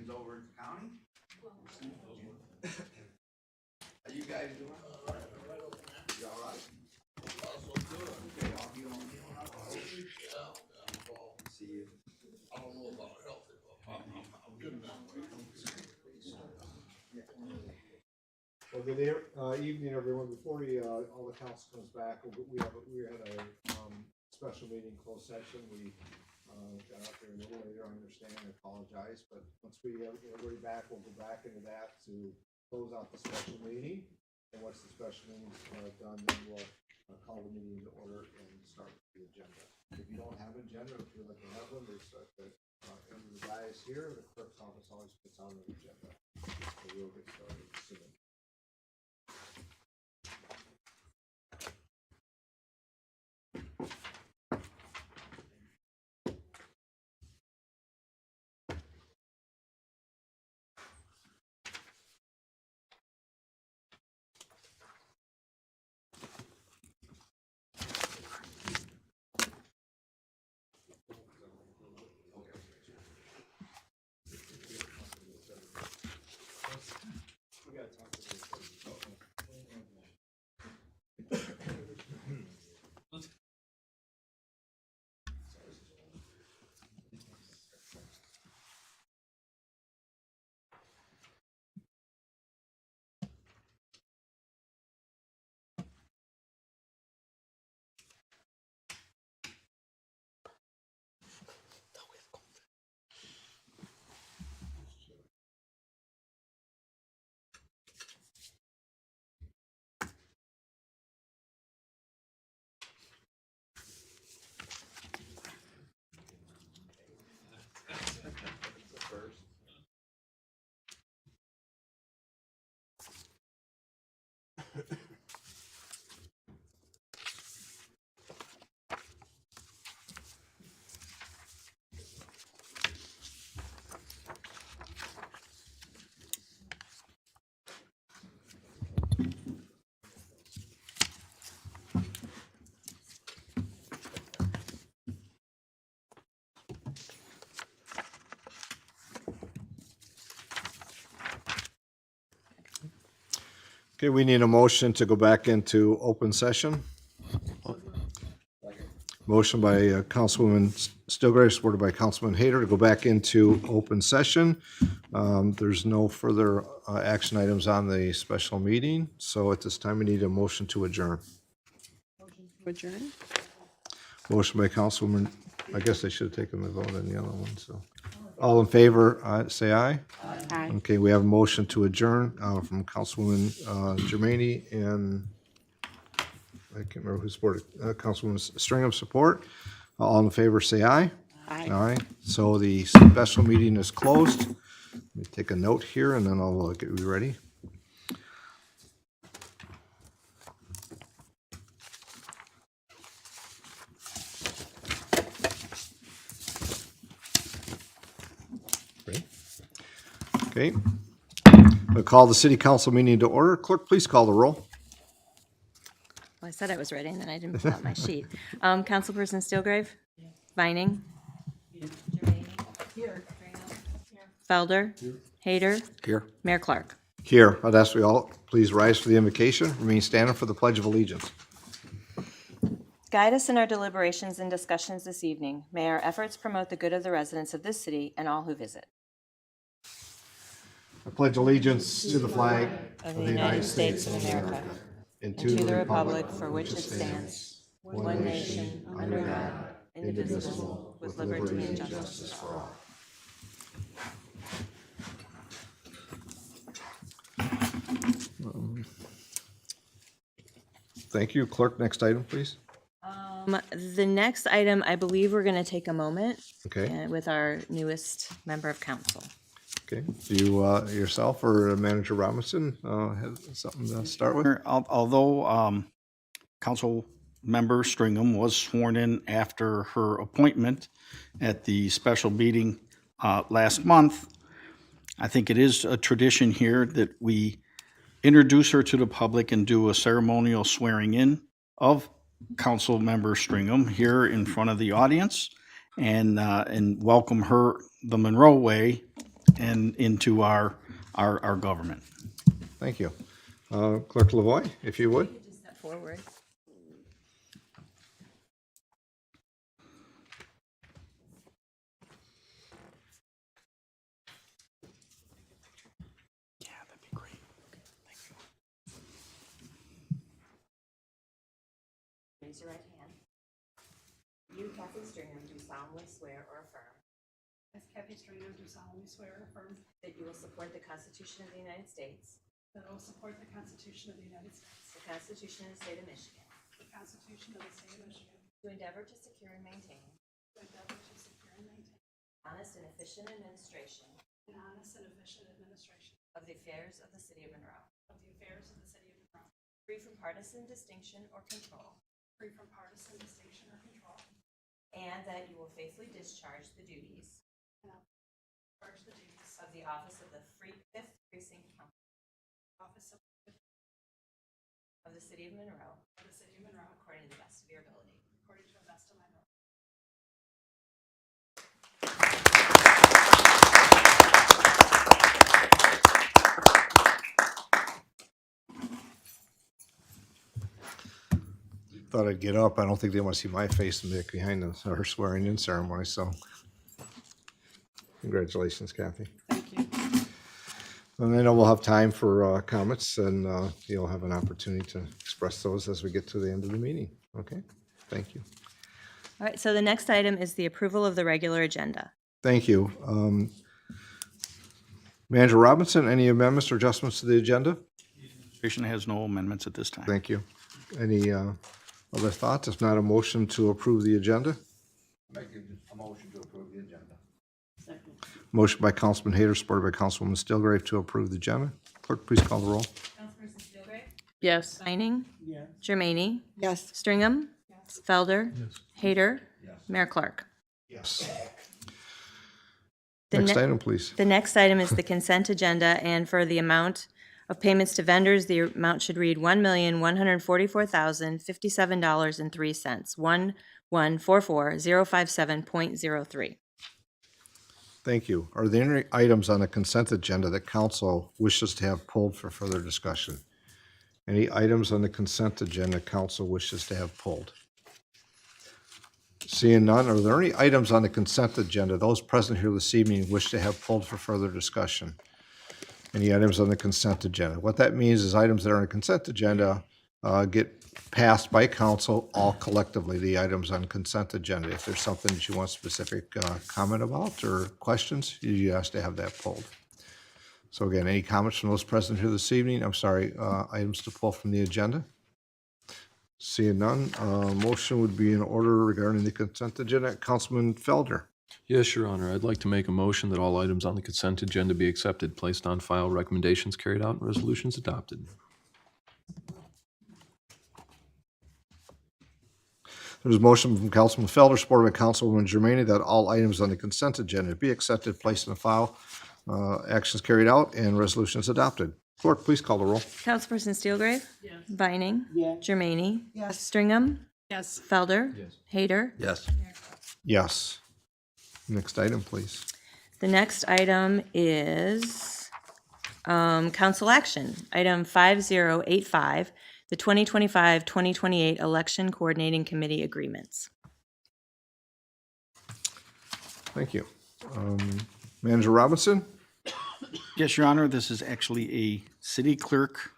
things over at the county. How you guys doing? You all right? Okay, I'll be on. See you. Well, good evening, everyone. Before all the council comes back, we had a special meeting, closed session. We got out there a little later, I understand, I apologize, but once we get everybody back, we'll go back into that to close out the special meeting. And once the special meeting's done, then we'll call the meeting to order and start the agenda. If you don't have an agenda, if you'd like to have one, there's under the dais here, the clerk's office always puts on an agenda. So we'll get started soon. Okay, we need a motion to go back into open session. Motion by Councilwoman Stilgrave, supported by Councilman Hayter, to go back into open session. There's no further action items on the special meeting, so at this time we need a motion to adjourn. Adjourn? Motion by Councilwoman, I guess I should have taken the vote on the other one, so. All in favor, say aye. Aye. Okay, we have a motion to adjourn from Councilwoman Germaine and I can't remember who supported, Councilwoman Stringham support. All in favor, say aye. Aye. Aye. So the special meeting is closed. Let me take a note here and then I'll get you ready. Okay. We'll call the city council meeting to order. Clerk, please call the roll. Well, I said I was ready, and then I didn't pull out my sheet. Councilperson Steelgrave? Vining? Here. Felder? Hayter? Here. Mayor Clark? Here, I'd ask we all please rise for the invocation. Remain standing for the Pledge of Allegiance. Guide us in our deliberations and discussions this evening. May our efforts promote the good of the residents of this city and all who visit. I pledge allegiance to the flag Of the United States of America, and and to the republic for which it stands, one nation, under God, indivisible, with liberty and justice for all. Thank you. Clerk, next item, please. The next item, I believe we're going to take a moment Okay, with our newest member of council. okay. Do you yourself or Manager Robinson have something to start with? Although Council Member Stringham was sworn in after her appointment at the special meeting last month, I think it is a tradition here that we introduce her to the public and do a ceremonial swearing in of Council Member Stringham here in front of the audience and welcome her the Monroe way and into our government. Thank you. Clerk Lavoy, if you would. Just step forward. Yeah, that'd be great. Raise your right hand. You, Kathy Stringer, do solemnly swear or affirm As Kathy Stringer, do solemnly swear or affirm that you will support the Constitution of the United States, that I will support the Constitution of the United States, the Constitution of the State of Michigan, the Constitution of the State of Michigan, to endeavor to secure and maintain to endeavor to secure and maintain honest and efficient administration an honest and efficient administration of the affairs of the City of Monroe, of the affairs of the City of Monroe, free from partisan distinction or control, free from partisan distinction or control, and that you will faithfully discharge the duties and I will discharge the duties of the office of the 5th Precinct Council office of the City of Monroe of the City of Monroe according to the best of your ability. according to the best of my ability. Thought I'd get up. I don't think they want to see my face behind her swearing in ceremony, so congratulations, Kathy. Thank you. And I know we'll have time for comments, and you'll have an opportunity to express those as we get to the end of the meeting. Okay? Thank you. All right, so the next item is the approval of the regular agenda. Thank you. Manager Robinson, any amendments or adjustments to the agenda? Administration has no amendments at this time. Thank you. Any other thoughts? If not, a motion to approve the agenda? Make a motion to approve the agenda. Motion by Councilman Hayter, supported by Councilwoman Stillgrave to approve the agenda. Clerk, please call the roll. Councilperson Stillgrave? Yes. Vining? Yes. Jermaine? Yes. Stringham? Felder? Hayter? Mayor Clark? Yes. The Next ne- item, please. The next item is the consent agenda, and for the amount of payments to vendors, the amount should read $1,144,057.03. 1144057.03. Thank you. Are there any items on the consent agenda that council wishes to have pulled for further discussion? Any items on the consent agenda council wishes to have pulled? Seeing none, are there any items on the consent agenda those present here this evening wish to have pulled for further discussion? Any items on the consent agenda? What that means is items that are on the consent agenda get passed by council all collectively, the items on consent agenda. If there's something that you want specific comment about or questions, you ask to have that pulled. So again, any comments from those present here this evening? I'm sorry, items to pull from the agenda? Seeing none, motion would be in order regarding the consent agenda. Councilman Felder. Yes, Your Honor. I'd like to make a motion that all items on the consent agenda be accepted, placed on file, recommendations carried out, and resolutions adopted. There's a motion from Councilman Felder, supported by Councilwoman Germaine, that all items on the consent agenda be accepted, placed in the file, actions carried out, and resolutions adopted. Clerk, please call the roll. Councilperson Steelgrave? Yes. Vining? Yes. Germaine? Yes. Stringham? Yes. Felder? Hayter? Yes. Yes. Next item, please. The next item is council action. Item 5085, the 2025-2028 Election Coordinating Committee Agreements. Thank you. Manager Robinson? Yes, Your Honor, this is actually a city clerk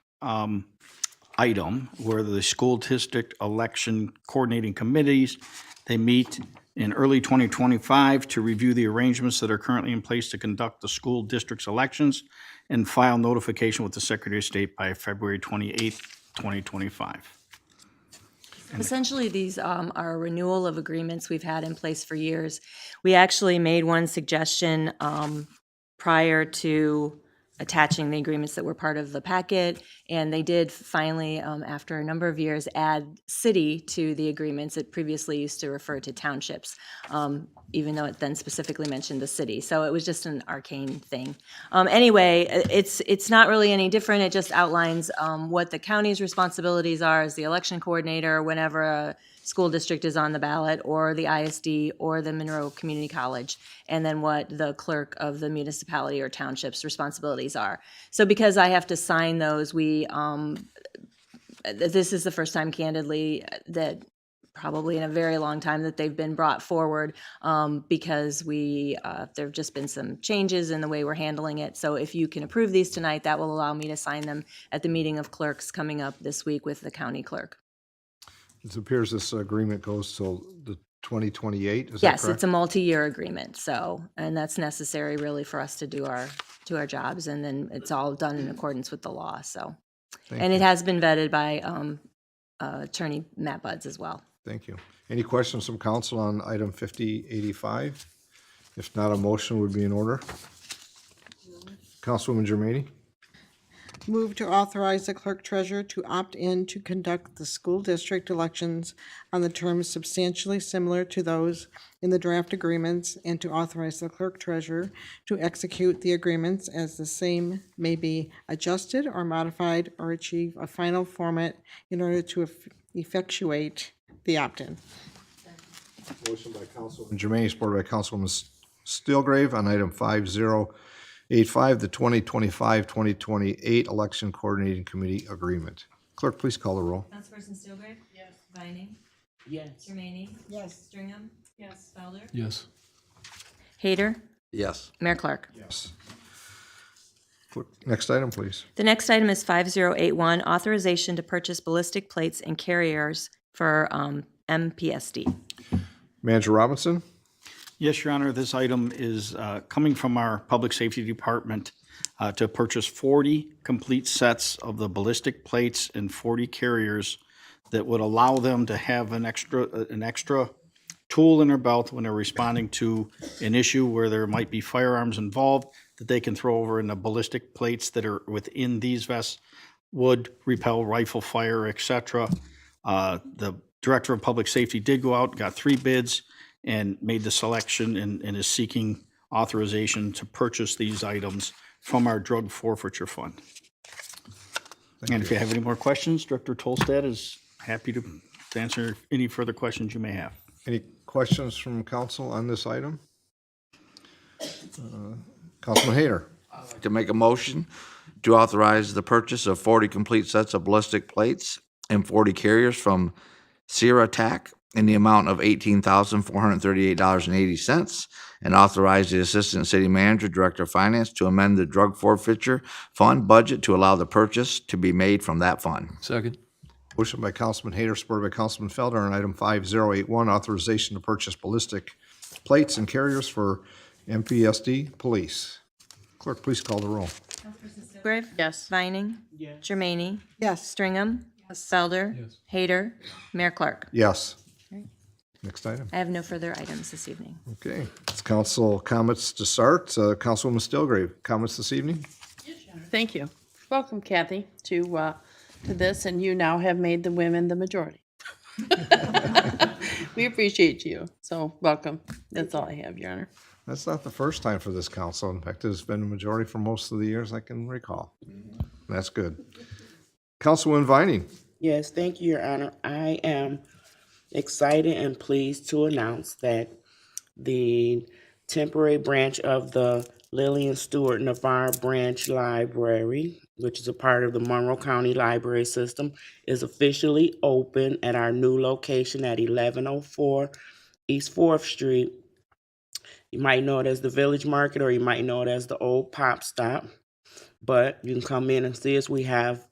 item where the school district election coordinating committees, they meet in early 2025 to review the arrangements that are currently in place to conduct the school district's elections and file notification with the Secretary of State by February 28th, 2025. Essentially, these are a renewal of agreements we've had in place for years. We actually made one suggestion prior to attaching the agreements that were part of the packet, And they did finally, after a number of years, add city to the agreements. It previously used to refer to townships, even though it then specifically mentioned the city. So it was just an arcane thing. Anyway, it's not really any different. It just outlines what the county's responsibilities are as the election coordinator whenever a school district is on the ballot, or the ISD, or the Monroe Community College, and then what the clerk of the municipality or township's responsibilities are. So because I have to sign those, this is the first time candidly that probably in a very long time that they've been brought forward, because there have just been some changes in the way we're handling it. So if you can approve these tonight, that will allow me to sign them at the meeting of clerks coming up this week with the county clerk. It appears this agreement goes till the 2028, is that Yes, correct? it's a multi-year agreement, so, and that's necessary really for us to do our jobs, and then it's all done in accordance with the law, so. Thank And it you. has been vetted by Attorney Matt Buds as well. Thank you. Any questions from council on item 5085? If not, a motion would be in order. Councilwoman Germaine? Move to authorize the clerk treasurer to opt in to conduct the school district elections on the terms substantially similar to those in the draft agreements, and to authorize the clerk treasurer to execute the agreements as the same may be adjusted or modified or achieve a final format in order to effectuate the opt-in. Motion by Councilwoman Germaine, supported by Councilwoman Steelgrave on item 5085, the 2025-2028 Election Coordinating Committee Agreement. Clerk, please call the roll. Councilperson Steelgrave? Yes. Vining? Yes. Jermaine? Yes. Stringham? Yes. Felder? Yes. Hayter? Yes. Mayor Clark? Yes. Next item, please. The next item is 5081, authorization to purchase ballistic plates and carriers for MPSD. Manager Robinson? Yes, Your Honor, this item is coming from our Public Safety Department to purchase 40 complete sets of the ballistic plates and 40 carriers that would allow them to have an extra tool in their belt when they're responding to an issue where there might be firearms involved, that they can throw over in the ballistic plates that are within these vests would repel rifle fire, et cetera. The Director of Public Safety did go out, got 3 bids, and made the selection and is seeking authorization to purchase these items from our drug forfeiture fund. And if you have any more questions, Director Tolstad is happy to answer any further questions you may have. Any questions from council on this item? Councilman Hayter? To make a motion to authorize the purchase of 40 complete sets of ballistic plates and 40 carriers from Sierra Tac in the amount of $18,438.80, and authorize the Assistant City Manager, Director of Finance, to amend the drug forfeiture fund budget to allow the purchase to be made from that fund. Second. Motion by Councilman Hayter, supported by Councilman Felder on item 5081, authorization to purchase ballistic plates and carriers for MPSD Police. Clerk, please call the roll. Steelgrave? Yes. Vining? Yes. Jermaine? Yes. Stringham? Felder? Hayter? Mayor Clark? Yes. Next item. I have no further items this evening. Okay, it's council comments to start. Councilwoman Steelgrave, comments this evening? Thank you. Welcome, Kathy, to this, and you now have made the women the majority. We appreciate you, so welcome. That's all I have, Your Honor. That's not the first time for this council. In fact, it's been a majority for most of the years I can recall. That's good. Councilwoman Vining? Yes, thank you, Your Honor. I am excited and pleased to announce that the temporary branch of the Lillian Stewart Navarre Branch Library, which is a part of the Monroe County Library System, is officially open at our new location at 1104 East 4th Street. You might know it as the Village Market, or you might know it as the Old Pop Stop, but you can come in and see us. We have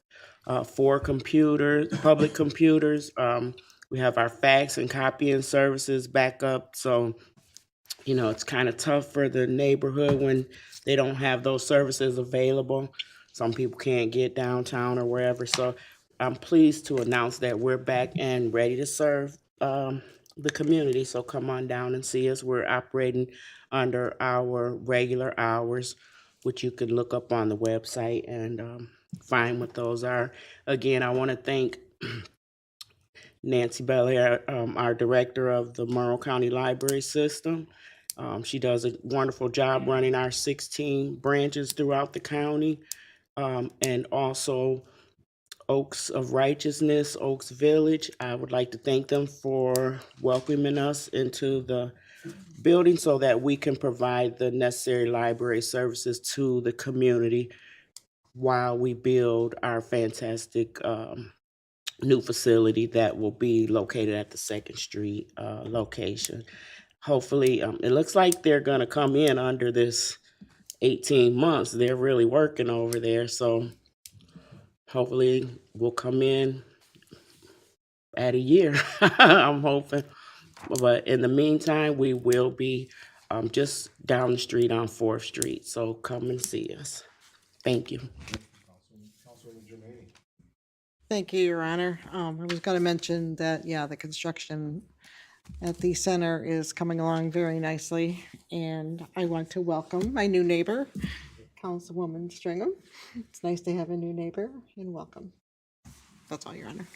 4 computers, public computers. We have our fax and copying services back up. So, you know, it's kind of tough for the neighborhood when they don't have those services available. Some people can't get downtown or wherever. So I'm pleased to announce that we're back and ready to serve the community. So come on down and see us. We're operating under our regular hours, which you can look up on the website. And find what those are. Again, I want to thank Nancy Belair, our director of the Monroe County Library System. She does a wonderful job running our 16 branches throughout the county. And also Oaks of Righteousness, Oaks Village. I would like to thank them for welcoming us into the building so that we can provide the necessary library services to the community while we build our fantastic new facility that will be located at the Second Street location. Hopefully, it looks like they're going to come in under this 18 months. They're really working over there, so hopefully we'll come in at a year. I'm hoping. But in the meantime, we will be just down the street on 4th Street, so come and see us. Thank you. Thank you, Your Honor. I was going to mention that, yeah, the construction at the center is coming along very nicely, and I want to welcome my new neighbor, Councilwoman Stringham. It's nice to have a new neighbor, and welcome. That's all, Your Honor.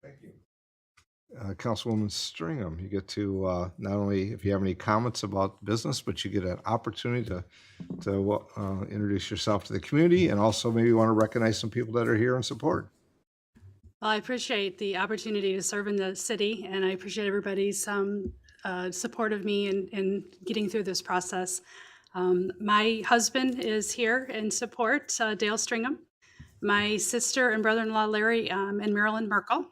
Thank you. Councilwoman Stringham, you get to not only, if you have any comments about business, but you get an opportunity to introduce yourself to the community, and also maybe want to recognize some people that are here in support. Well, I appreciate the opportunity to serve in the city, and I appreciate everybody's support of me in getting through this process. My husband is here in support, Dale Stringham, my sister and brother-in-law Larry and Marilyn Merkel,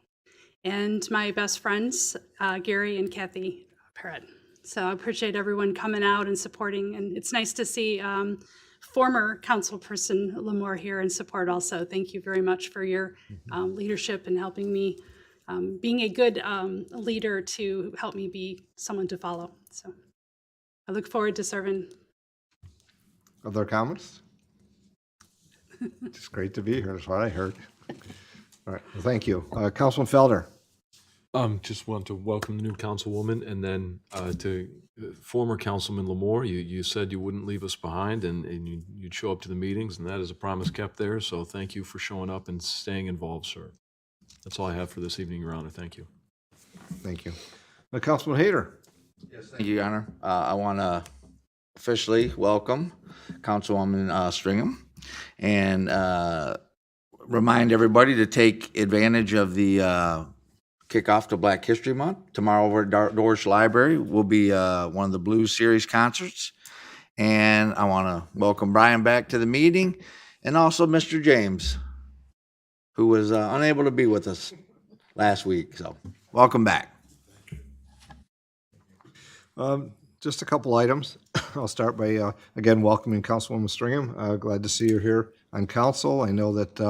and my best friends, Gary and Kathy Parrott. So I appreciate everyone coming out and supporting, and it's nice to see former councilperson Lamore here in support also. Thank you very much for your leadership and helping me, being a good leader to help me be someone to follow. So I look forward to serving. Other comments? It's great to be here, that's what I heard. All right, well, thank you. Councilman Felder. Just want to welcome the new councilwoman, and then to former Councilman Lamore, you said you wouldn't leave us behind, and you'd show up to the meetings, and that is a promise kept there, so thank you for showing up and staying involved, sir. That's all I have for this evening, Your Honor. Thank you. Thank you. Councilman Hayter. Yes, thank you, Your Honor. I want to officially welcome Councilwoman Stringham and remind everybody to take advantage of the kickoff to Black History Month. Tomorrow over at Dorsch Library will be one of the Blues Series concerts. And I want to welcome Brian back to the meeting, and also Mr. James, who was unable to be with us last week. So welcome back. Just a couple items. I'll start by, again, welcoming Councilwoman Stringham. Glad to see you here on council. I know that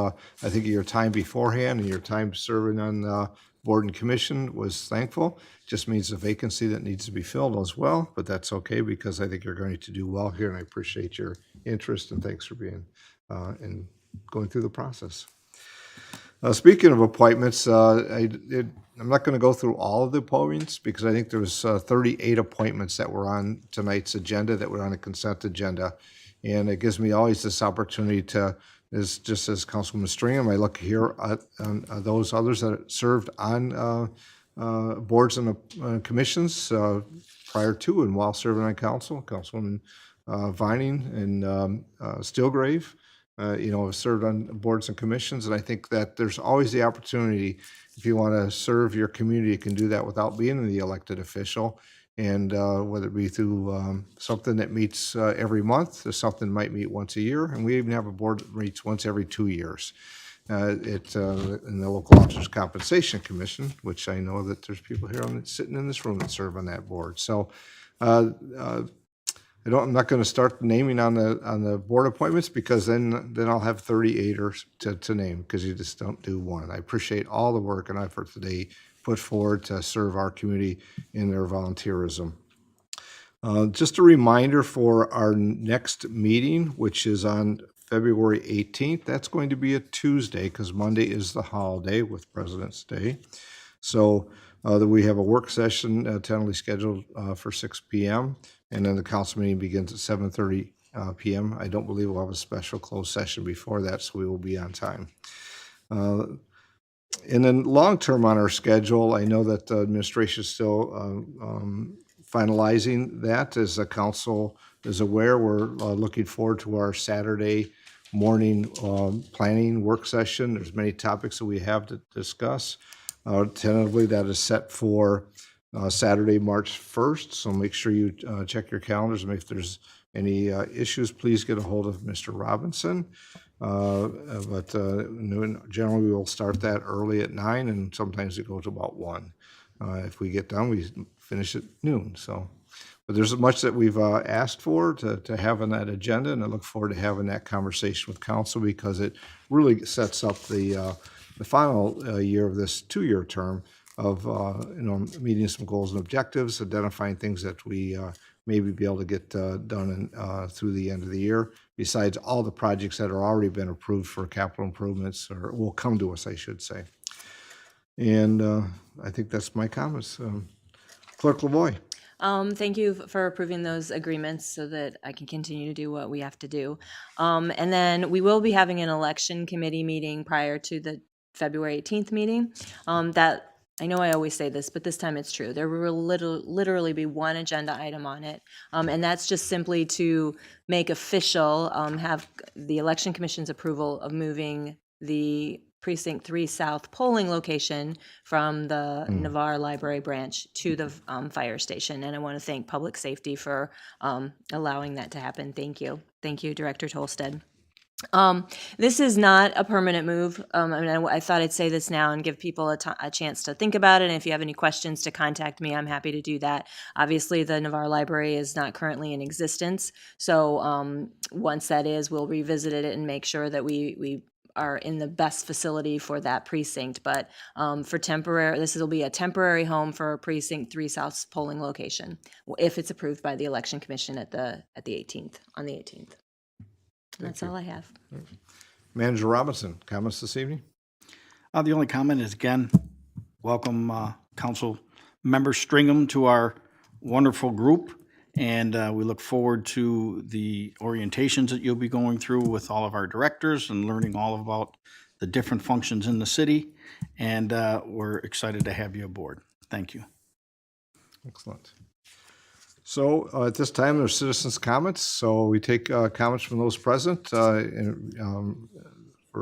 I think your time beforehand and your time serving on board and commission was thankful. Just means a vacancy that needs to be filled as well, but that's okay because I think you're going to do well here, and I appreciate your interest, and thanks for being and going through the process. Speaking of appointments, I'm not going to go through all of the appointments because I think there was 38 appointments that were on tonight's agenda that were on a consent agenda. And it gives me always this opportunity to, just as Councilwoman Stringham, I look here at those others that served on boards and commissions prior to and while serving on council, Councilwoman Vining and Steelgrave. Have served on boards and commissions, and I think that there's always the opportunity, if you want to serve your community, you can do that without being the elected official, and whether it be through something that meets every month, or something might meet once a year, and we even have a board that meets once every 2 years. It's in the Local Officers Compensation Commission, which I know that there's people here sitting in this room that serve on that board. So I'm not going to start naming on the board appointments because then I'll have 38 to name because you just don't do one. I appreciate all the work and effort that they put forward to serve our community in their volunteerism. Just a reminder for our next meeting, which is on February 18th. That's going to be a Tuesday because Monday is the holiday with President's Day. So we have a work session tentatively scheduled for 6 p.m. and then the council meeting begins at 7:30 p.m. I don't believe we'll have a special closed session before that, so we will be on time. And then long-term on our schedule, I know that the administration is still finalizing that. As the council is aware, we're looking forward to our Saturday morning planning work session. There's many topics that we have to discuss. Tentatively, that is set for Saturday, March 1st, so make sure you check your calendars, and if there's any issues, please get a hold of Mr. Robinson. But generally, we will start that early at 9, and sometimes it goes to about 1. If we get done, we finish at noon, so. But there's much that we've asked for to have on that agenda, and I look forward to having that conversation with council because it really sets up the final year of this 2-year term of meeting some goals and objectives, identifying things that we maybe be able to get done through the end of the year, besides all the projects that are already been approved for capital improvements, or will come to us, I should say. And I think that's my comments. Clerk Lavoy. Thank you for approving those agreements so that I can continue to do what we have to do. And then we will be having an election committee meeting prior to the February 18th meeting. That I know I always say this, but this time it's true. There will literally be one agenda item on it, and that's just simply to make official, have the Election Commission's approval of moving the Precinct 3 South polling location from the Navarre Library branch to the fire station. And I want to thank Public Safety for allowing that to happen. Thank you. Thank you, Director Tolstead. This is not a permanent move. I thought I'd say this now and give people a chance to think about it. And if you have any questions to contact me, I'm happy to do that. Obviously, the Navarre Library is not currently in existence. So once that is, we'll revisit it and make sure that we are in the best facility for that precinct. But for temporary, this will be a temporary home for Precinct 3 South's polling location, if it's approved by the Election Commission on the 18th. That's all I have. Manager Robinson, comments this evening? The only comment is, again, welcome Council Member Stringham to our wonderful group. And we look forward to the orientations that you'll be going through with all of our directors and learning all about the different functions in the city. And we're excited to have you aboard. Thank you. Excellent. So at this time, there's citizens' comments. So we take comments from those present. For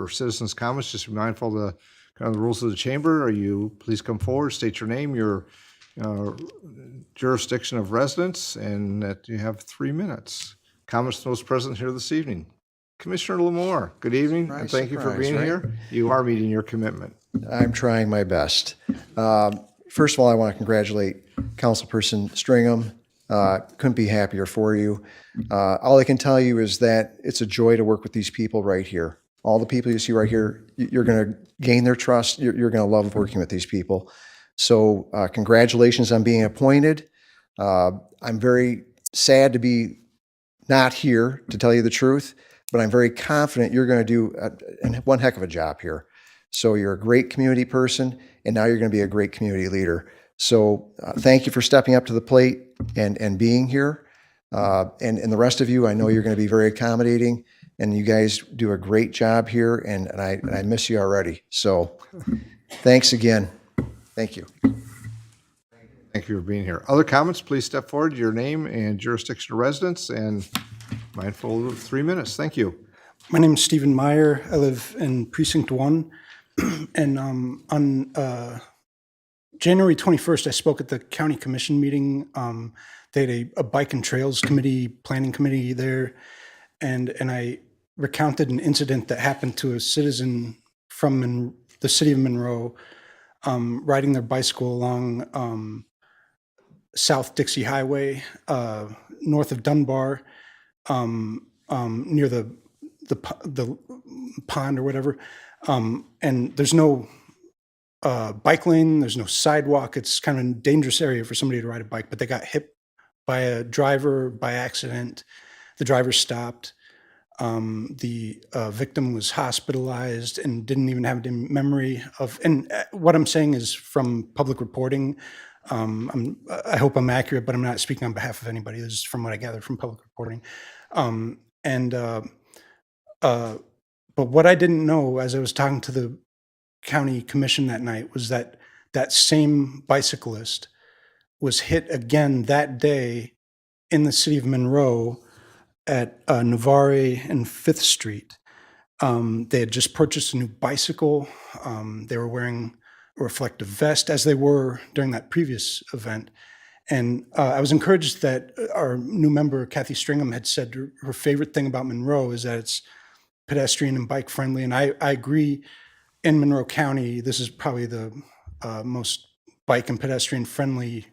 citizens' comments, just be mindful of the kind of the rules of the chamber. Please come forward, state your name, your jurisdiction of residence, and that you have 3 minutes. Comments from those present here this evening. Commissioner Lamore, good evening, and thank you for being here. You are meeting your commitment. I'm trying my best. First of all, I want to congratulate Councilperson Stringham. Couldn't be happier for you. All I can tell you is that it's a joy to work with these people right here. All the people you see right here, you're going to gain their trust. You're going to love working with these people. So congratulations on being appointed. I'm very sad to be not here, to tell you the truth, but I'm very confident you're going to do one heck of a job here. So you're a great community person, and now you're going to be a great community leader. So thank you for stepping up to the plate and being here. And the rest of you, I know you're going to be very accommodating, and you guys do a great job here, and I miss you already. So thanks again. Thank you. Thank you for being here. Other comments, please step forward, your name and jurisdiction of residence, and mindful of 3 minutes. Thank you. My name is Stephen Meyer. I live in Precinct 1. And on January 21st, I spoke at the county commission meeting. They had a bike and trails committee, planning committee there. And I recounted an incident that happened to a citizen from the city of Monroe, riding their bicycle along South Dixie Highway, north of Dunbar, near the pond or whatever. And there's no bike lane, there's no sidewalk. It's kind of a dangerous area for somebody to ride a bike, but they got hit by a driver by accident. The driver stopped. The victim was hospitalized and didn't even have any memory of, and what I'm saying is from public reporting. I hope I'm accurate, but I'm not speaking on behalf of anybody. This is from what I gathered from public reporting. And But what I didn't know as I was talking to the county commission that night was that that same bicyclist was hit again that day in the city of Monroe at Navarre and Fifth Street. They had just purchased a new bicycle. They were wearing a reflective vest, as they were during that previous event. And I was encouraged that our new member, Kathy Stringham, had said her favorite thing about Monroe is that it's pedestrian and bike friendly. And I agree, in Monroe County, this is probably the most bike and pedestrian friendly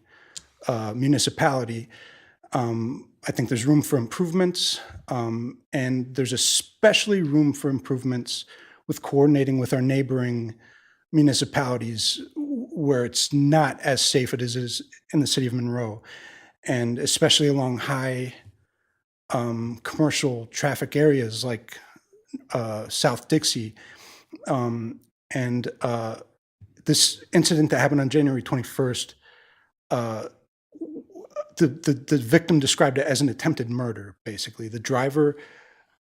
municipality. I think there's room for improvements, and there's especially room for improvements with coordinating with our neighboring municipalities where it's not as safe as it is in the city of Monroe, and especially along high commercial traffic areas like South Dixie. And this incident that happened on January 21st, the victim described it as an attempted murder, basically. The driver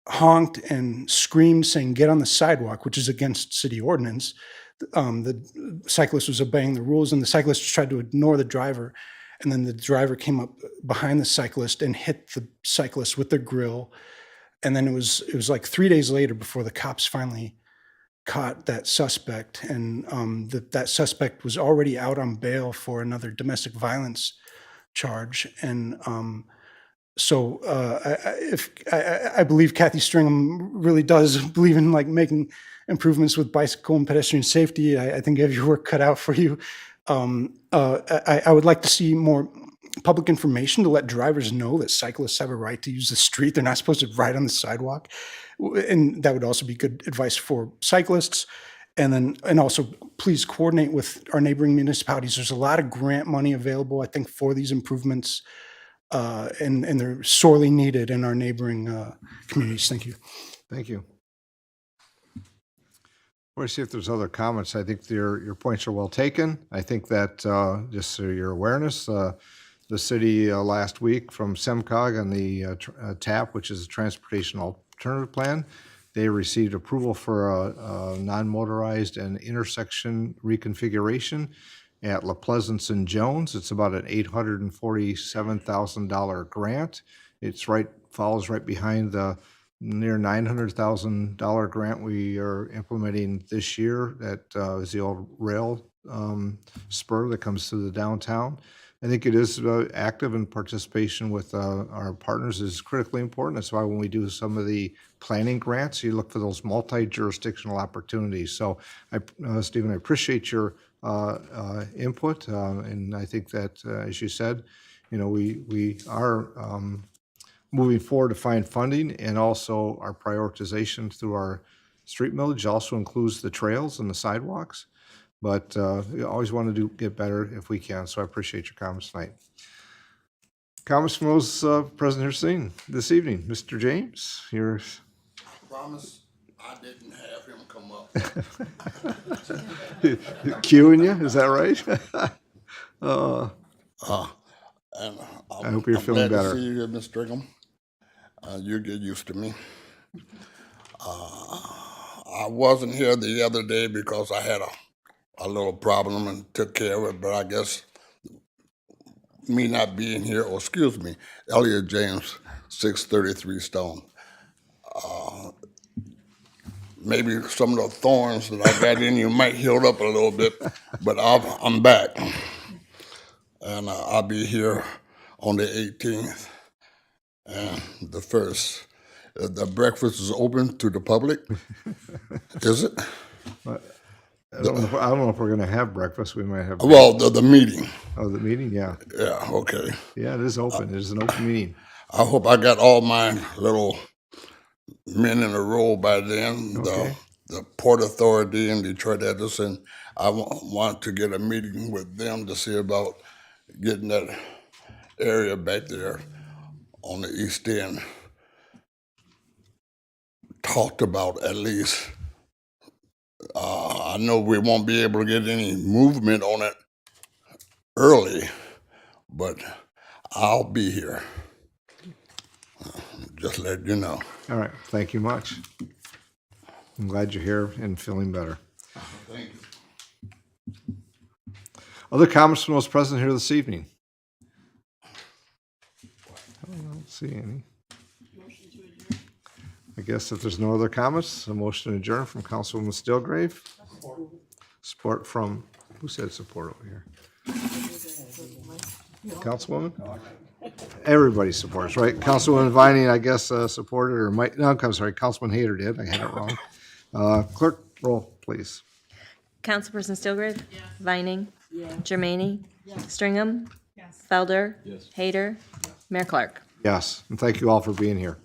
honked and screamed, saying, "Get on the sidewalk," which is against city ordinance. The cyclist was obeying the rules, and the cyclist tried to ignore the driver. And then the driver came up behind the cyclist and hit the cyclist with their grill. And then it was like 3 days later before the cops finally caught that suspect. And that suspect was already out on bail for another domestic violence charge. And so I believe Kathy Stringham really does believe in like making improvements with bicycle and pedestrian safety. I think you have your work cut out for you. I would like to see more public information to let drivers know that cyclists have a right to use the street. They're not supposed to ride on the sidewalk. And that would also be good advice for cyclists. And also please coordinate with our neighboring municipalities. There's a lot of grant money available, I think, for these improvements. And they're sorely needed in our neighboring communities. Thank you. Thank you. We'll see if there's other comments. I think your points are well taken. I think that just so your awareness, the city last week from SEMCOG on the TAP, which is a Transportation Alternative Plan, they received approval for a non-motorized and intersection reconfiguration at La Pleasance and Jones. It's about an $847,000 grant. Follows right behind the near $900,000 grant we are implementing this year. That is the old rail spur that comes to the downtown. I think it is active, and participation with our partners is critically important. That's why when we do some of the planning grants, you look for those multi-jurisdictional opportunities. So, Stephen, I appreciate your input, and I think that, as you said, we are moving forward to find funding, and also our prioritization through our street millage also includes the trails and the sidewalks. But we always want to get better if we can, so I appreciate your comments tonight. Comments from those present here this evening. Mr. James, yours. I promise I didn't have him come up. Cueing you, is that right? And I hope you're feeling glad better. to see you here, Ms. Stringham. You get used to me. I wasn't here the other day because I had a little problem and took care of it, but I guess me not being here, or excuse me, Elliot James, 633 Stone. Maybe some of the thorns that I got in you might heal up a little bit, but I'm back. And I'll be here on the 18th and the 1st. The breakfast is open to the public, is it? I don't know if we're going to have breakfast. We might have. Well, the meeting. Oh, the meeting, yeah. Yeah, okay. Yeah, it is open. It is an open meeting. I hope I got all my little men in a row by then. Okay. The Port Authority in Detroit Edison, I want to get a meeting with them to see about getting that area back there on the east end talked about at least. I know we won't be able to get any movement on it early, but I'll be here. Just let you know. All right, thank you much. I'm glad you're here and feeling better. Thank you. Other comments from those present here this evening? I don't see any. I guess if there's no other comments, a motion to adjourn from Councilwoman Stillgrave. Support from, who said support over here? Councilwoman? Everybody supports, right? Councilwoman Vining, I guess, supported, or might, no, I'm sorry, Councilman Hayter did. I had it wrong. Clerk, roll, please. Councilperson Stillgrave? Vining? Jermaine? Stringham? Felder? Hayter? Mayor Clark? Yes, and thank you all for being here.